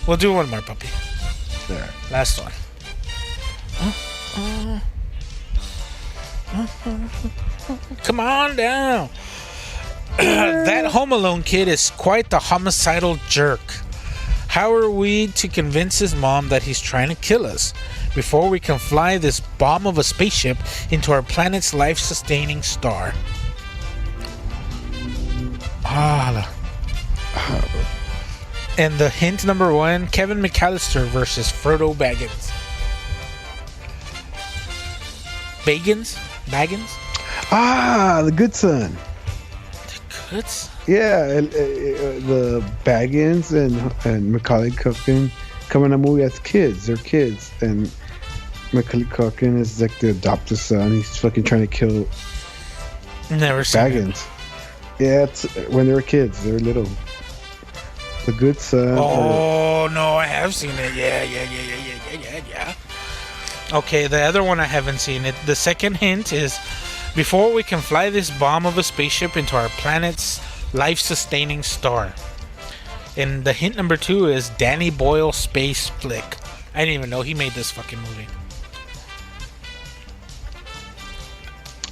We'll do one more, puppy. There. Last one. Come on down. That Home Alone kid is quite the homicidal jerk. How are we to convince his mom that he's trying to kill us before we can fly this bomb of a spaceship into our planet's life-sustaining star? And the hint number 1, Kevin McAllister versus Frodo Baggins. Baggins? Ah, The Good Son. Goods? Yeah, the Baggins and Macaulay Culkin come in a movie as kids. They're kids, and Macaulay Culkin is like the adopted son. He's fucking trying to kill Never seen it. Baggins. Yeah, it's when they were kids. They were little. The Good Son. Oh no, I have seen it. Yeah. Okay, the other one I haven't seen it. The second hint is before we can fly this bomb of a spaceship into our planet's life-sustaining star. And the hint number 2 is Danny Boyle space flick. I didn't even know he made this fucking movie.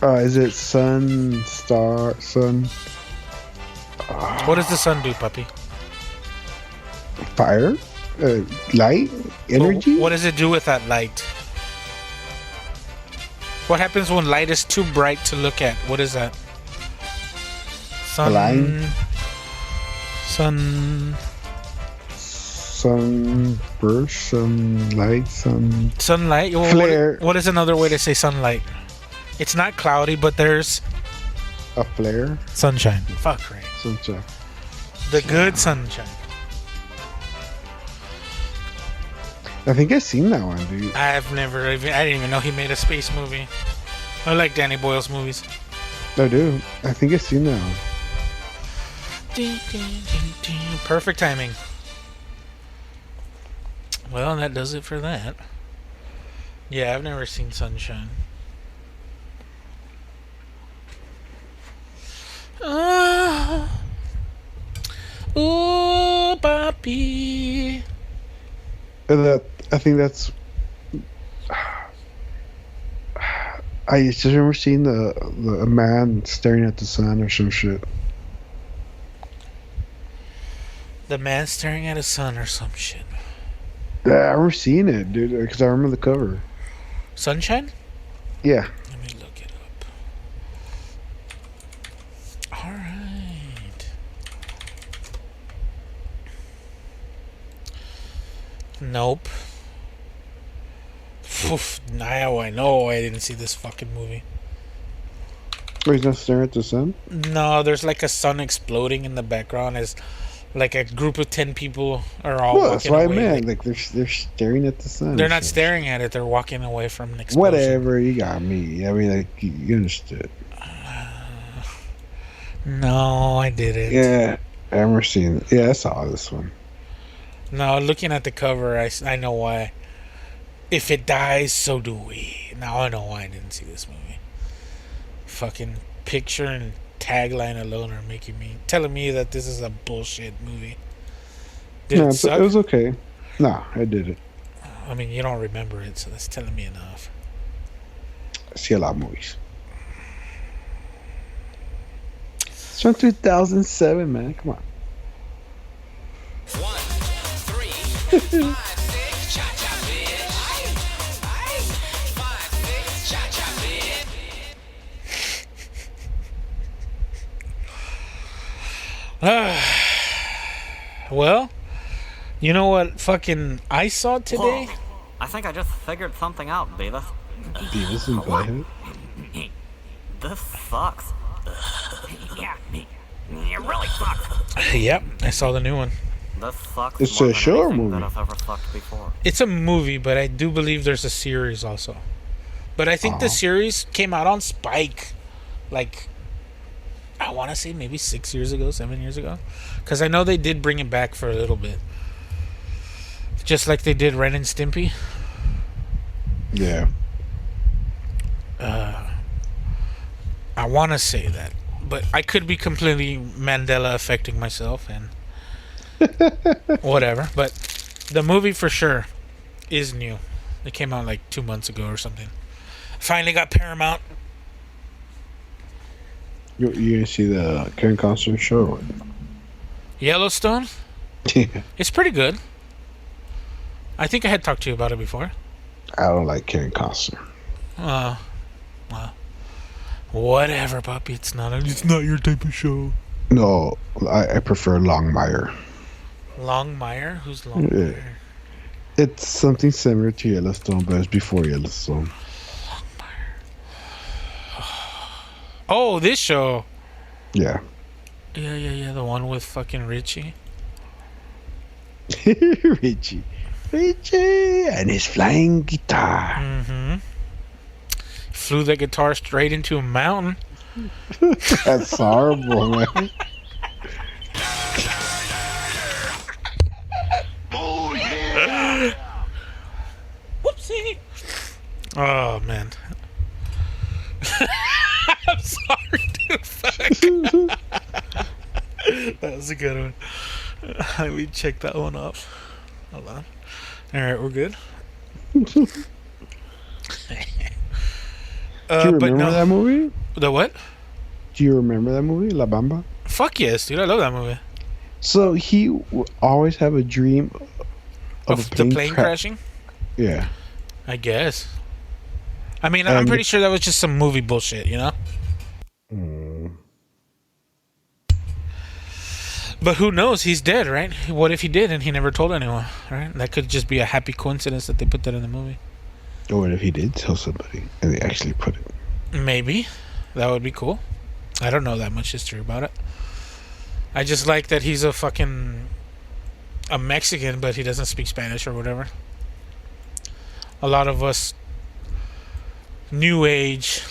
Is it Sun? What does the sun do, puppy? Fire? Light? Energy? What does it do with that light? What happens when light is too bright to look at? What is that? Blind? Sunburst? Sunlight? Sunlight? Well, Flare. What is another way to say sunlight? It's not cloudy, but there's A flare? sunshine. Fuck right. Sunshine. The good sunshine. I think I've seen that one, dude. I didn't even know he made a space movie. I like Danny Boyle's movies. I do. I think I've seen that one. Perfect timing. Well, that does it for that. Yeah, I've never seen Sunshine. Ooh, papi. I think that's. I just remember seeing a man staring at the sun or some shit. The man staring at his sun or some shit. Yeah, I remember seeing it, dude, because I remember the cover. Sunshine? Yeah. Let me look it up. Alright. Nope. Oof, now I know I didn't see this fucking movie. Oh, he's not staring at the sun? No, there's like a sun exploding in the background as like a group of 10 people are all Well, that's walking what away. I meant. Like they're staring at the sun. They're not staring at it, they're walking away from an explosion. Whatever, you got me. I mean, like, you understood. No, I didn't. Yeah, I remember seeing it. Yeah, I saw this one. No, looking at the cover, I know why. If it dies, so do we. Now I know why I didn't see this movie. Fucking picture and tagline alone are telling me that this is a bullshit movie. Did it suck? It was okay. Nah, I did it. I mean, you don't remember it, so that's telling me enough. I see a lot of movies. It's from 2007, man. Come on. 1, 3, 5, 6, cha cha bitch. 5, 6, cha cha bitch. Well, you know what fucking I saw today? Whoa. I think I just figured something out, Beavis. Beavis and Butthead. This sucks. Yeah, it really sucks. Yep, I saw the new one. This sucks. It's more a than show or anything movie? that I've ever sucked before. It's a movie, but I do believe there's a series also. But I think the series came out on Spike, like, I want to say maybe 6 years ago, 7 years ago. Because I know they did bring it back for a little bit. Just like they did Ren and Stimpy. Yeah. I want to say that. But I could be completely Mandela affecting myself and whatever. But the movie for sure is new. It came out like 2 months ago or something. Finally got Paramount. You didn't see the Karen Costner show? Yellowstone? Yeah. It's pretty good. I think I had talked to you about it before. I don't like Karen Costner. Well, whatever, puppy. It's not your type of show. No, I prefer Longmire. Longmire? Who's Longmire? Yeah. It's something similar to Yellowstone, but it's before Yellowstone. Oh, this show. Yeah. Yeah. The one with fucking Richie. Richie and his flying guitar. Mm-hmm. Flew the guitar straight into a mountain. That's horrible, man. Whoopsie. Oh, man. I'm sorry, dude. Fuck. That was a good one. Let me check that one off. Hold on. Alright, we're good. Do you But remember no. that movie? The what? Do you remember that movie, La Bamba? Fuck yes, dude. I love that movie. So he would always have a dream of Of the plane crashing? Yeah. I guess. I mean, I'm pretty sure that was just some movie bullshit, you know? But who knows? He's dead, right? What if he did and he never told anyone, right? That could just be a happy coincidence that they put that in the movie. Or if he did tell somebody and they actually put it. Maybe. That would be cool. I don't know that much history about it. I just like that he's a Mexican, but he doesn't speak Spanish or whatever. A lot of us new age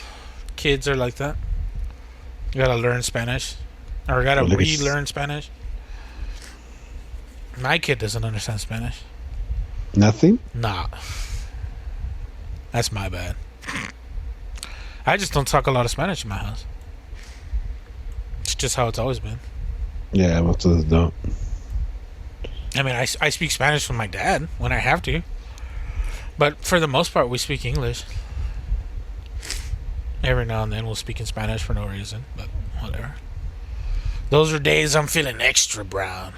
kids are like that. You gotta learn Spanish. Or gotta relearn Spanish. My kid doesn't understand Spanish. Nothing? Nah. That's my bad. I just don't talk a lot of Spanish in my house. It's just how it's always been. Yeah, most of us don't. I mean, I speak Spanish with my dad when I have to. But for the most part, we speak English. Every now and then we'll speak in Spanish for no reason, but whatever. Those are days I'm feeling extra brown.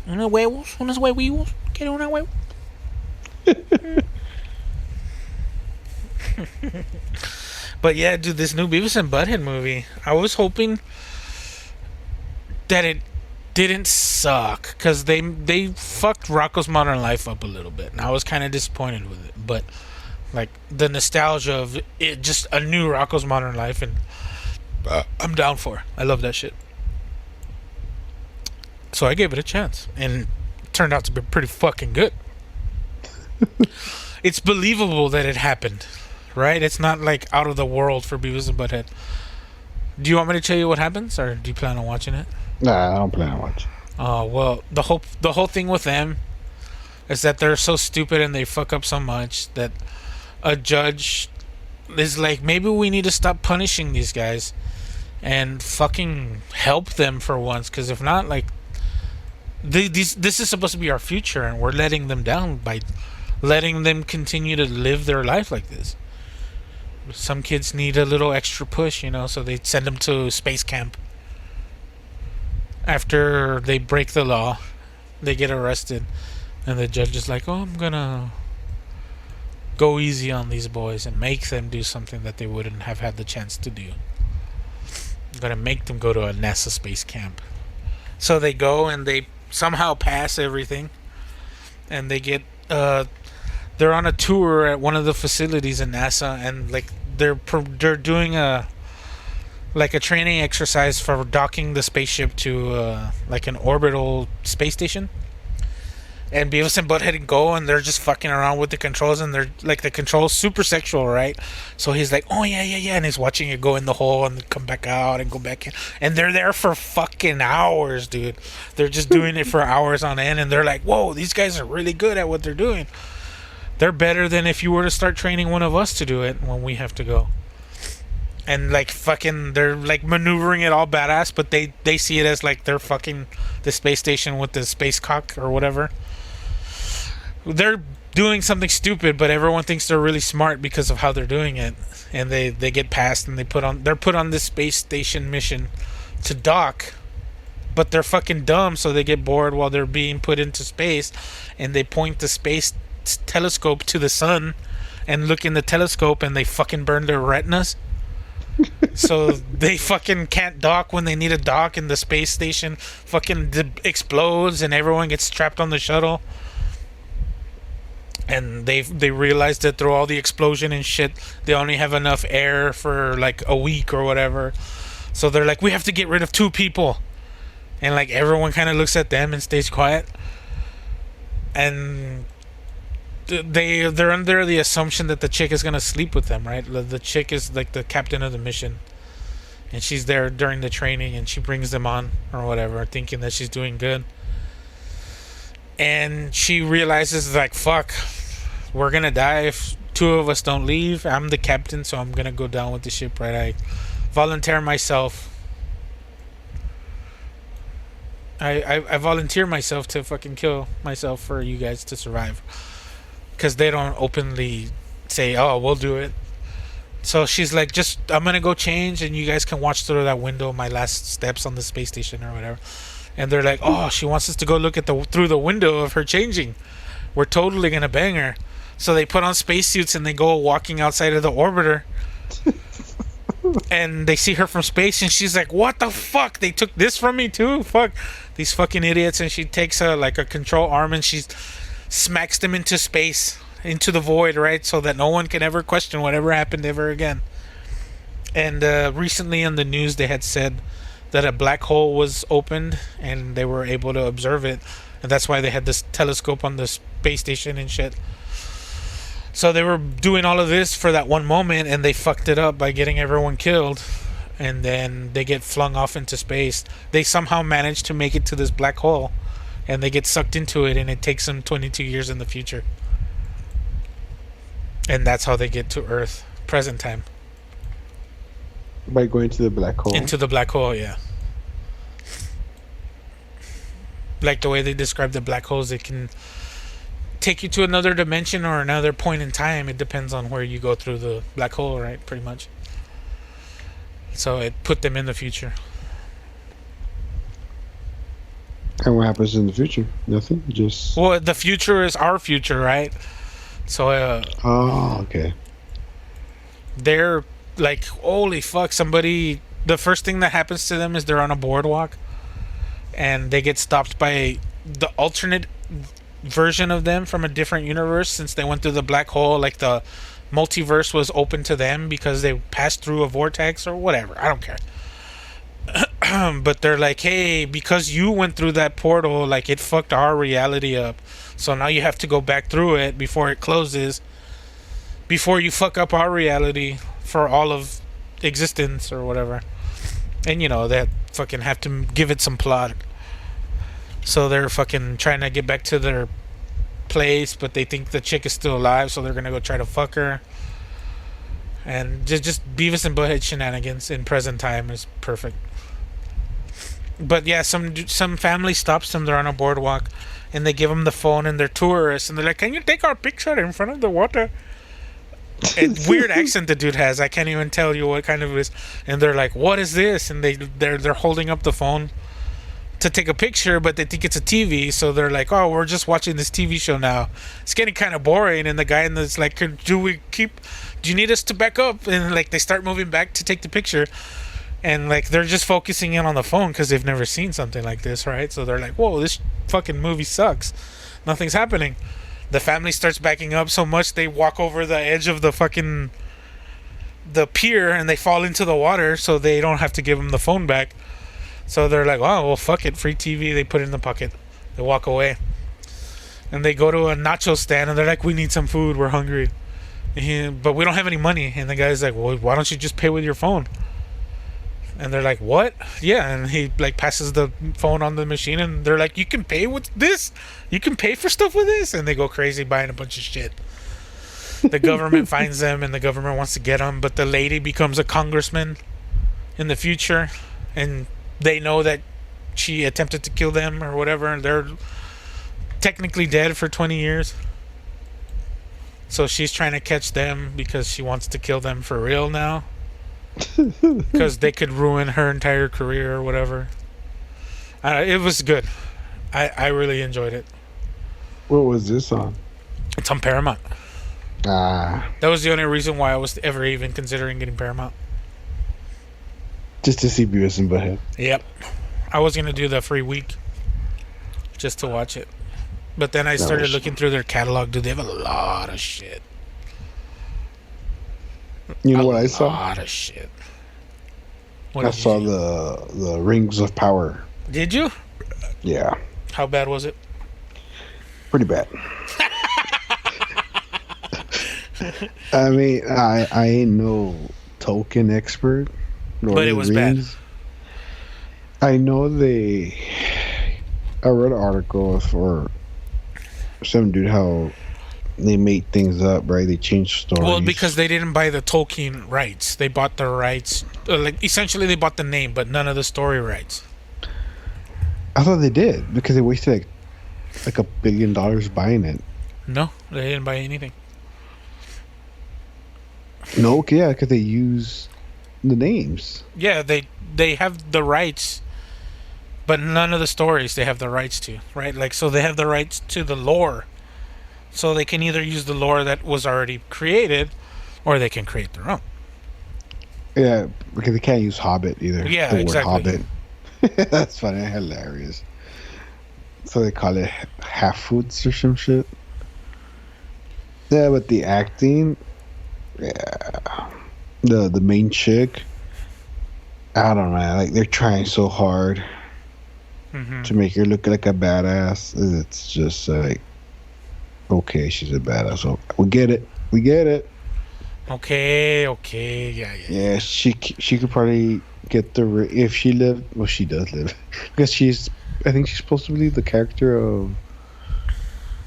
Unos huevos, unos huevos. ¿Quieres una huevo? But yeah, dude, this new Beavis and Butthead movie, I was hoping that it didn't suck, because they fucked Rocko's Modern Life up a little bit, and I was kind of disappointed with it. But like the nostalgia of it, just a new Rocko's Modern Life, and I'm down for it. I love that shit. So I gave it a chance, and it turned out to be pretty fucking good. It's believable that it happened, right? It's not like out of the world for Beavis and Butthead. Do you want me to tell you what happens, or do you plan on watching it? Nah, I don't plan on watching. Oh, well, the whole thing with them is that they're so stupid and they fuck up so much that a judge is like, maybe we need to stop punishing these guys and fucking help them for once, because if not, like, this is supposed to be our future, and we're letting them down by letting them continue to live their life like this. Some kids need a little extra push, you know, so they send them to space camp. After they break the law, they get arrested, and the judge is like, oh, I'm gonna go easy on these boys and make them do something that they wouldn't have had the chance to do. I'm gonna make them go to a NASA space camp. So they go and they somehow pass everything, and they get they're on a tour at one of the facilities in NASA, and like they're doing a training exercise for docking the spaceship to like an orbital space station. And Beavis and Butthead go, and they're just fucking around with the controls, and they're like, the controls super sexual, right? So he's like, oh yeah, and he's watching it go in the hole and come back out and go back in, and they're there for fucking hours, dude. They're just doing it for hours on end, and they're like, whoa, these guys are really good at what they're doing. They're better than if you were to start training one of us to do it when we have to go. And like fucking, they're like maneuvering it all badass, but they see it as like they're fucking the space station with the space cock or whatever. They're doing something stupid, but everyone thinks they're really smart because of how they're doing it, and they get past, and they're put on this space station mission to dock, but they're fucking dumb, so they get bored while they're being put into space, and they point the space telescope to the sun and look in the telescope, and they fucking burn their retinas. So they fucking can't dock when they need a dock, and the space station fucking explodes, and everyone gets trapped on the shuttle. And they realized that through all the explosion and shit, they only have enough air for like a week or whatever. So they're like, we have to get rid of 2 people. And like everyone kind of looks at them and stays quiet. And they're under the assumption that the chick is gonna sleep with them, right? The chick is like the captain of the mission, and she's there during the training, and she brings them on or whatever, thinking that she's doing good. And she realizes, like, fuck, we're gonna die if 2 of us don't leave. I'm the captain, so I'm gonna go down with the ship, right? I volunteer myself. I volunteer myself to fucking kill myself for you guys to survive. Because they don't openly say, oh, we'll do it. So she's like, just, I'm gonna go change, and you guys can watch through that window my last steps on the space station or whatever. And they're like, oh, she wants us to go look at through the window of her changing. We're totally gonna bang her. So they put on spacesuits and they go walking outside of the orbiter. And they see her from space, and she's like, what the fuck? They took this from me too? Fuck. These fucking idiots. And she takes a control arm, and she smacks them into space, into the void, right? So that no one can ever question whatever happened ever again. And recently in the news, they had said that a black hole was opened, and they were able to observe it. And that's why they had this telescope on the space station and shit. So they were doing all of this for that one moment, and they fucked it up by getting everyone killed. And then they get flung off into space. They somehow manage to make it to this black hole, and they get sucked into it, and it takes them 22 years in the future. And that's how they get to Earth, present time. By going to the black hole. Into the black hole, yeah. Like the way they describe the black holes, it can take you to another dimension or another point in time. It depends on where you go through the black hole, right? Pretty much. So it put them in the future. And what happens in the future? Nothing? Just... Well, the future is our future, right? So, oh, okay. They're like, holy fuck, somebody... The first thing that happens to them is they're on a boardwalk, and they get stopped by the alternate version of them from a different universe. Since they went through the black hole, like the multiverse was open to them because they passed through a vortex or whatever. I don't care. But they're like, hey, because you went through that portal, like, it fucked our reality up. So now you have to go back through it before it closes, before you fuck up our reality for all of existence or whatever. And, you know, they fucking have to give it some plot. So they're fucking trying to get back to their place, but they think the chick is still alive, so they're gonna go try to fuck her. And just Beavis and Butthead shenanigans in present time is perfect. But yeah, some family stops them. They're on a boardwalk, and they give them the phone, and they're tourists, and they're like, "Can you take our picture in front of the water?" And weird accent the dude has. I can't even tell you what kind of it is. And they're like, "What is this?" And they're holding up the phone to take a picture, but they think it's a TV, so they're like, "Oh, we're just watching this TV show now. It's getting kind of boring." And the guy in this like, do you need us to back up? And like they start moving back to take the picture, and like they're just focusing in on the phone because they've never seen something like this, right? So they're like, "Whoa, this fucking movie sucks. Nothing's happening." The family starts backing up so much they walk over the edge of the pier, and they fall into the water, so they don't have to give them the phone back. So they're like, "Oh, well, fuck it, free TV." They put it in the pocket. They walk away, and they go to a nacho stand, and they're like, "We need some food. We're hungry, but we don't have any money." And the guy's like, "Well, why don't you just pay with your phone?" And they're like, "What?" Yeah, and he like passes the phone on the machine, and they're like, "You can pay with this? You can pay for stuff with this?" And they go crazy buying a bunch of shit. The government finds them, and the government wants to get them, but the lady becomes a congressman in the future, and they know that she attempted to kill them or whatever, and they're technically dead for 20 years. So she's trying to catch them because she wants to kill them for real now. Because they could ruin her entire career or whatever. It was good. I really enjoyed it. What was this on? It's on Paramount. Ah. That was the only reason why I was ever even considering getting Paramount. Just to see Beavis and Butthead. Yep. I was going to do the free week just to watch it. But then I started Nice. looking through their catalog. Dude, they have a lot of shit. You know A what I saw? lot of shit. What I did you saw see? the Rings of Power. Did you? Yeah, How bad was it? pretty bad. I mean, I ain't no Tolkien expert, Lord But of it the was bad. Rings. I know they. I read an article for some dude how they made things up, right? They changed stories. Well, because they didn't buy the Tolkien rights. They bought the rights. Like, essentially, they bought the name, but none of the story rights. I thought they did because they wasted like $1 billion buying it. No, they didn't buy anything. No, yeah, because they use the names. Yeah, they have the rights, but none of the stories they have the rights to, right? Like, so they have the rights to the lore. So they can either use the lore that was already created, or they can create their own. Yeah, because they can't use Hobbit either. Yeah, the exactly. word Hobbit. That's funny, hilarious. So they call it half-foots or some shit. Yeah, but the acting, yeah, the main chick, I don't know, like they're trying so hard Hmm. to make her look like a badass. It's just like, okay, she's a badass. So we get it. Okay, yeah. Yeah, she could probably get if she lived. Well, she does live because I think she's supposed to be the character of.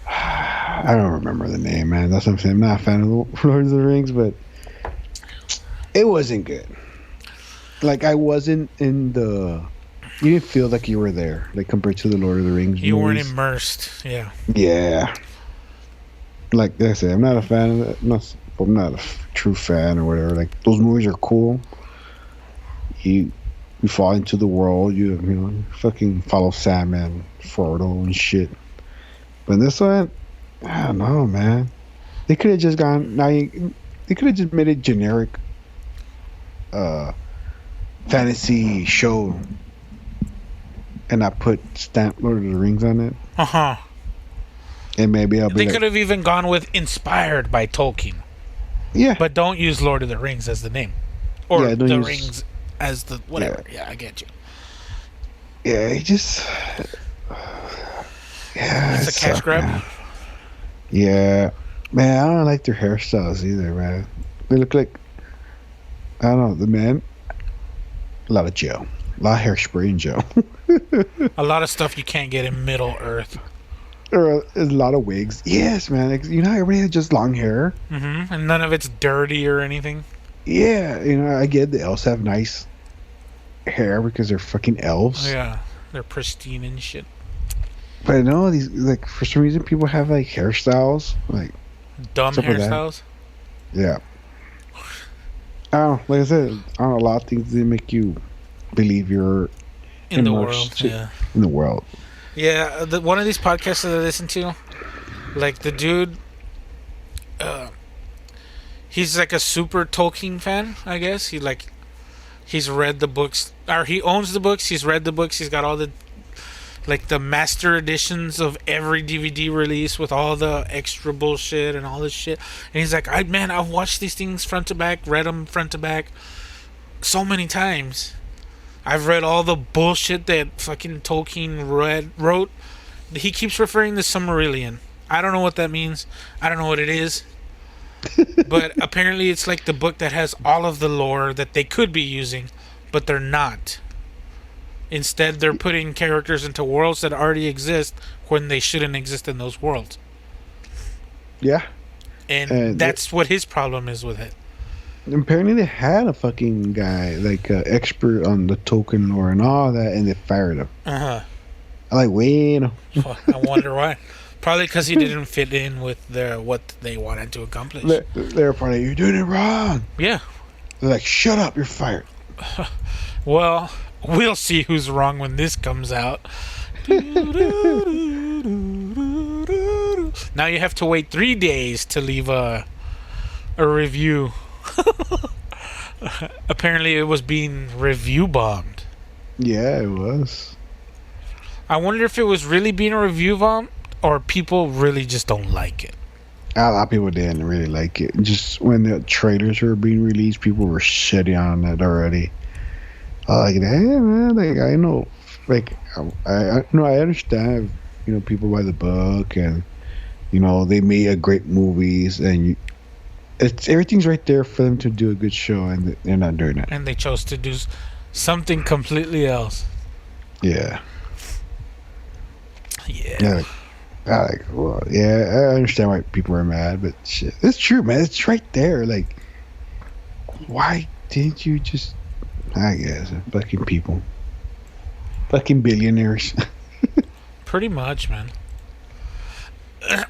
I don't remember the name, man. That's what I'm saying. I'm not a fan of the Lord of the Rings, but it wasn't good. Like I wasn't in the. You didn't feel like you were there, like compared to the Lord of the Rings. You weren't movies. immersed, yeah. Yeah. Like I said, I'm not a fan of it. I'm not a true fan or whatever. Like those movies are cool. You fall into the world. You know, fucking follow Sam and Frodo and shit. But this one, I don't know, man. They could have just gone. They could have just made a generic, fantasy show, and I put stamp Lord of the Rings on it, Uh-huh. and maybe I'll be They like, could have even gone with inspired by Tolkien, yeah, but don't use Lord of the Rings as the name. Or Yeah, don't the use- Rings as the whatever. Yeah, I get you. yeah, it just, yeah, It's it a cash sucked, grab. man. Yeah, man, I don't like their hairstyles either, man. They look like, I don't know, the man, a lot of gel, a lot of hairspray and gel, A lot of stuff you can't get in Middle Earth. or a lot of wigs. Yes, man, like, you know, everybody has just long hair. Mm-hmm. And none of it's dirty or anything. Yeah, you know, I get the elves have nice hair because they're fucking elves. Yeah, they're pristine and shit. But no, these, like, for some reason, people have like hairstyles, like, Dumb What's up with that? hairstyles. yeah. I don't know, like I said, I don't know, a lot of things they make you believe you're In the immersed world, yeah. in the world. Yeah, one of these podcasts that I listen to, like the dude, he's like a super Tolkien fan, I guess. He's read the books, or he owns the books. He's read the books. He's got all the, like the master editions of every DVD release with all the extra bullshit and all this shit. And he's like, I've watched these things front to back, read them front to back, so many times. I've read all the bullshit that fucking Tolkien wrote. He keeps referring to Silmarillion. I don't know what that means. I don't know what it is. But apparently it's like the book that has all of the lore that they could be using, but they're not. Instead, they're putting characters into worlds that already exist when they shouldn't exist in those worlds. Yeah. And that's what his problem is with it. Apparently they had a fucking guy, like expert on the Tolkien lore and all that, and they fired him. Uh-huh. I'm like, wait. Well, I wonder why. Probably because he didn't fit in with what they wanted to accomplish. They're probably, you're doing it wrong. Yeah. They're like, shut up, you're fired. Well, we'll see who's wrong when this comes out. Now you have to wait 3 days to leave a review. Apparently it was being review bombed. Yeah, it was. I wonder if it was really being review bombed or people really just don't like it? A lot of people didn't really like it. Just when the trailers were being released, people were shitting on it already. Like, hey man, like I know, like I no, I understand. You know, people buy the book, and you know they made a great movies, and it's everything's right there for them to do a good show, and they're not doing it. And they chose to do something completely else. Yeah. Yeah. Well, yeah, I understand why people are mad, but shit, it's true, man. It's right there. Like, why didn't you just? I guess fucking people, fucking billionaires. Pretty much, man. They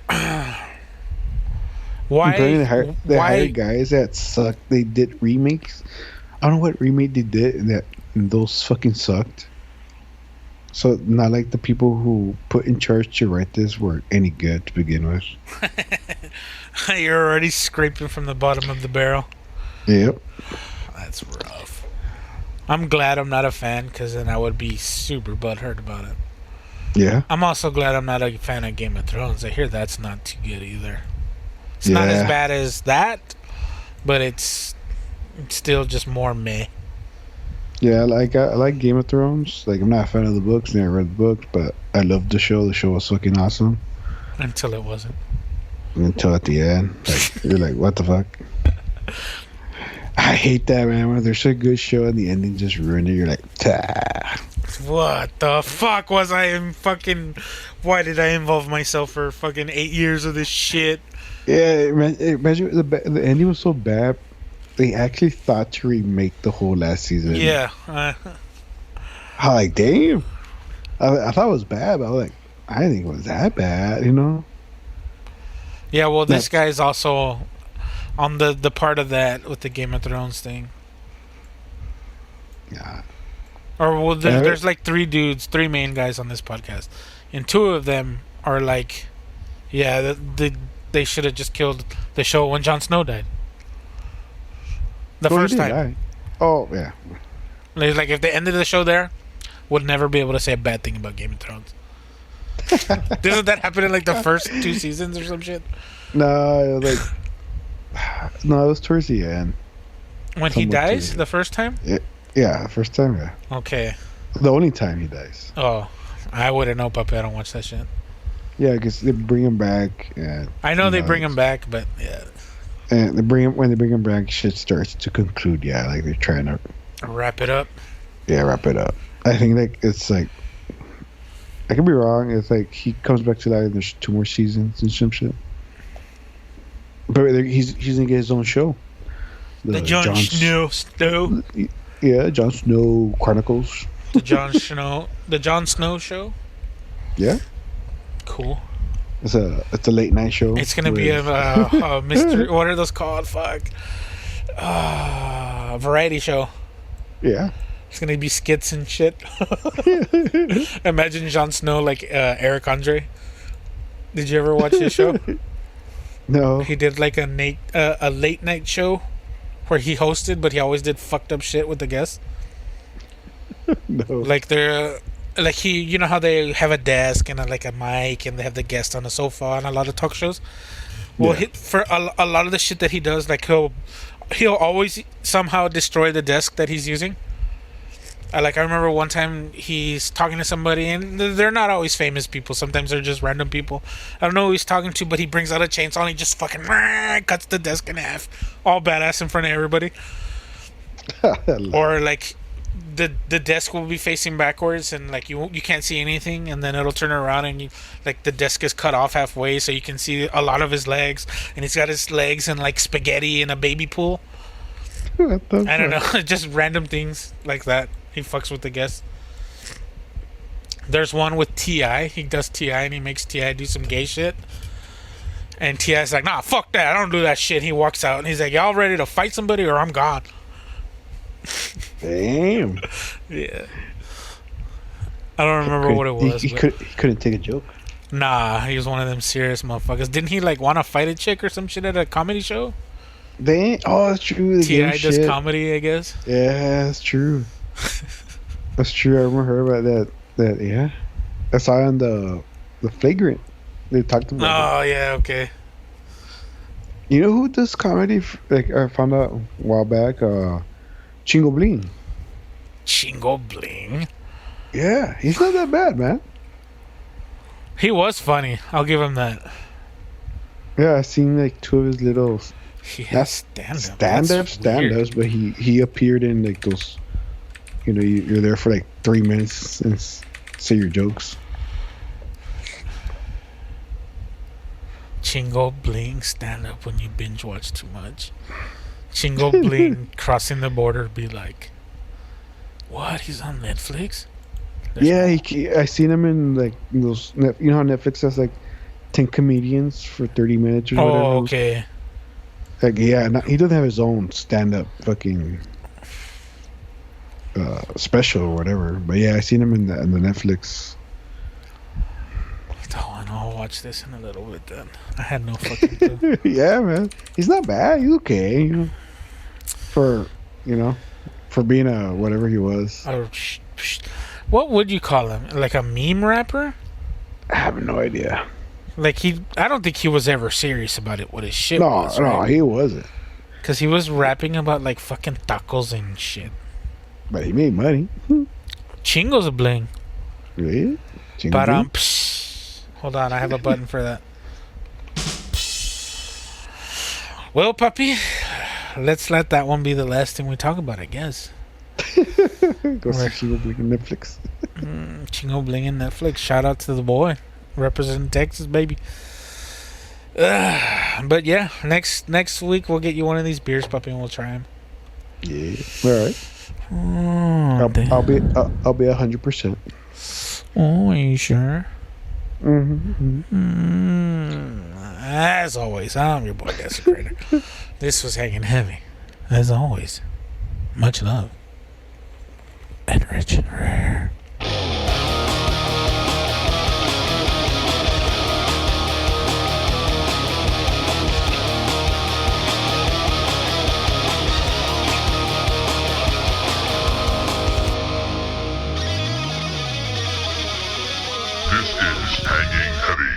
Why? hired guys that suck. They did remakes. I don't know what remake they did, and those fucking sucked. So not like the people who put in charge to write this were any good to begin with. You're already scraping from the bottom of the barrel. Yep. That's rough. I'm glad I'm not a fan, because then I would be super butthurt about it. Yeah. I'm also glad I'm not a fan of Game of Thrones. I hear that's not too good either. It's not as bad as that, but it's still just more meh. Yeah, like I like Game of Thrones. Like I'm not a fan of the books, never read the books, but I loved the show. The show was fucking awesome. Until it wasn't. Until at the end, like you're like, what the fuck? I hate that, man. When there's a good show and the ending just ruined it, you're like, What the fuck was I in fucking... Why did I involve myself for fucking 8 years of this shit? Yeah, man. Imagine the ending was so bad. They actually thought to remake the whole last season. Yeah. I'm like, damn. I thought it was bad, but I was like, I didn't think it was that bad, you know? Yeah, well, this guy's also on the part of that with the Game of Thrones thing. Yeah. Or, well, there's like three main guys on this podcast. And two of them are like, yeah, they should have just killed the show when Jon Snow died. The first time. Die. Oh, yeah. Like, if they ended the show there, would never be able to say a bad thing about Game of Thrones. Doesn't that happen in like the first 2 seasons or some shit? No, it was towards the end. When he dies the first time? Yeah, the first time, yeah. Okay. The only time he dies. Oh, I wouldn't know, puppy. I don't watch that shit. Yeah, because they bring him back. And, I know they bring him back, but yeah. And when they bring him back, shit starts to conclude. Yeah, like they're trying to wrap it up. Yeah, wrap it up. I think like it's like I could be wrong. It's like he comes back to life and there's 2 more seasons and some shit. But he's gonna get his own show. The Jon Snow. Yeah, Jon Snow Chronicles. The Jon Snow show. Yeah. Cool. It's a late night show. It's gonna be a mystery. What are those called? Fuck. Variety show. Yeah. It's gonna be skits and shit. Imagine Jon Snow like Eric Andre. Did you ever watch his show? No. He did like a late night show where he hosted, but he always did fucked up shit with the guests. No. Like they're like he, you know how they have a desk and like a mic, and they have the guest on a sofa on a lot of talk shows. Well, Yeah. for a lot of the shit that he does, like he'll always somehow destroy the desk that he's using. I remember one time he's talking to somebody, and they're not always famous people. Sometimes they're just random people. I don't know who he's talking to, but he brings out a chainsaw and he just fucking cuts the desk in half, all badass in front of everybody. Or like the desk will be facing backwards, and like you can't see anything, and then it'll turn around and like the desk is cut off halfway, so you can see a lot of his legs, and he's got his legs in like spaghetti in a baby pool. I don't know, just random things like that. He fucks with the guests. There's one with T.I. He does T.I. and he makes T.I. do some gay shit. And T.I.'s like, nah, fuck that. I don't do that shit. He walks out and he's like, y'all ready to fight somebody or I'm gone? Damn. Yeah. I don't remember what it was. He couldn't take a joke. Nah, he was one of them serious motherfuckers. Didn't he like want to fight a chick or some shit at a comedy show? That's true. T.I. does comedy, I guess. Yeah, that's true. That's true. I remember about that. Yeah, I saw on the Flagrant. They talked about it. Oh yeah, okay. You know who does comedy? Like I found out a while back. Chingo Bling. Chingo Bling. Yeah, he's not that bad, man. He was funny. I'll give him that. Yeah, I seen like two of his little He not has stand-ups. stand-ups, but he appeared in like those. You know, you're there for like 3 minutes and say your jokes. Chingo Bling stand-up when you binge watch too much. Chingo Bling crossing the border be like, what? He's on Netflix? Yeah, I seen him in like those. You know how Netflix has like 10 comedians for 30 minutes or whatever. Oh, okay. Like yeah, he doesn't have his own stand-up fucking special or whatever. But yeah, I seen him in the Netflix. Oh, and I'll watch this in a little bit then. I had no fucking clue. Yeah, man, he's not bad. He's okay, you know, for for being a whatever he was. What would you call him? Like a meme rapper? I have no idea. Like I don't think he was ever serious about it. What his shit No, was, no, right? he wasn't. Because he was rapping about like fucking tacos and shit. But he made money. Chingo's a bling. Really? Chingo But Bling? hold on, I have a button for that. Well, puppy, let's let that one be the last thing we talk about, I guess. Go see Chingo Bling on Netflix. Chingo Bling and Netflix. Shout out to the boy, representing Texas, baby. But yeah, next week we'll get you one of these beers, puppy, and we'll try them. Yeah. All right. Oh, I'll be 100%. Oh, are you sure? Mm-hmm. As always, I'm your boy Desecrator. This was hanging heavy. As always, much love. And rich and rare. This is Hanging Heavy.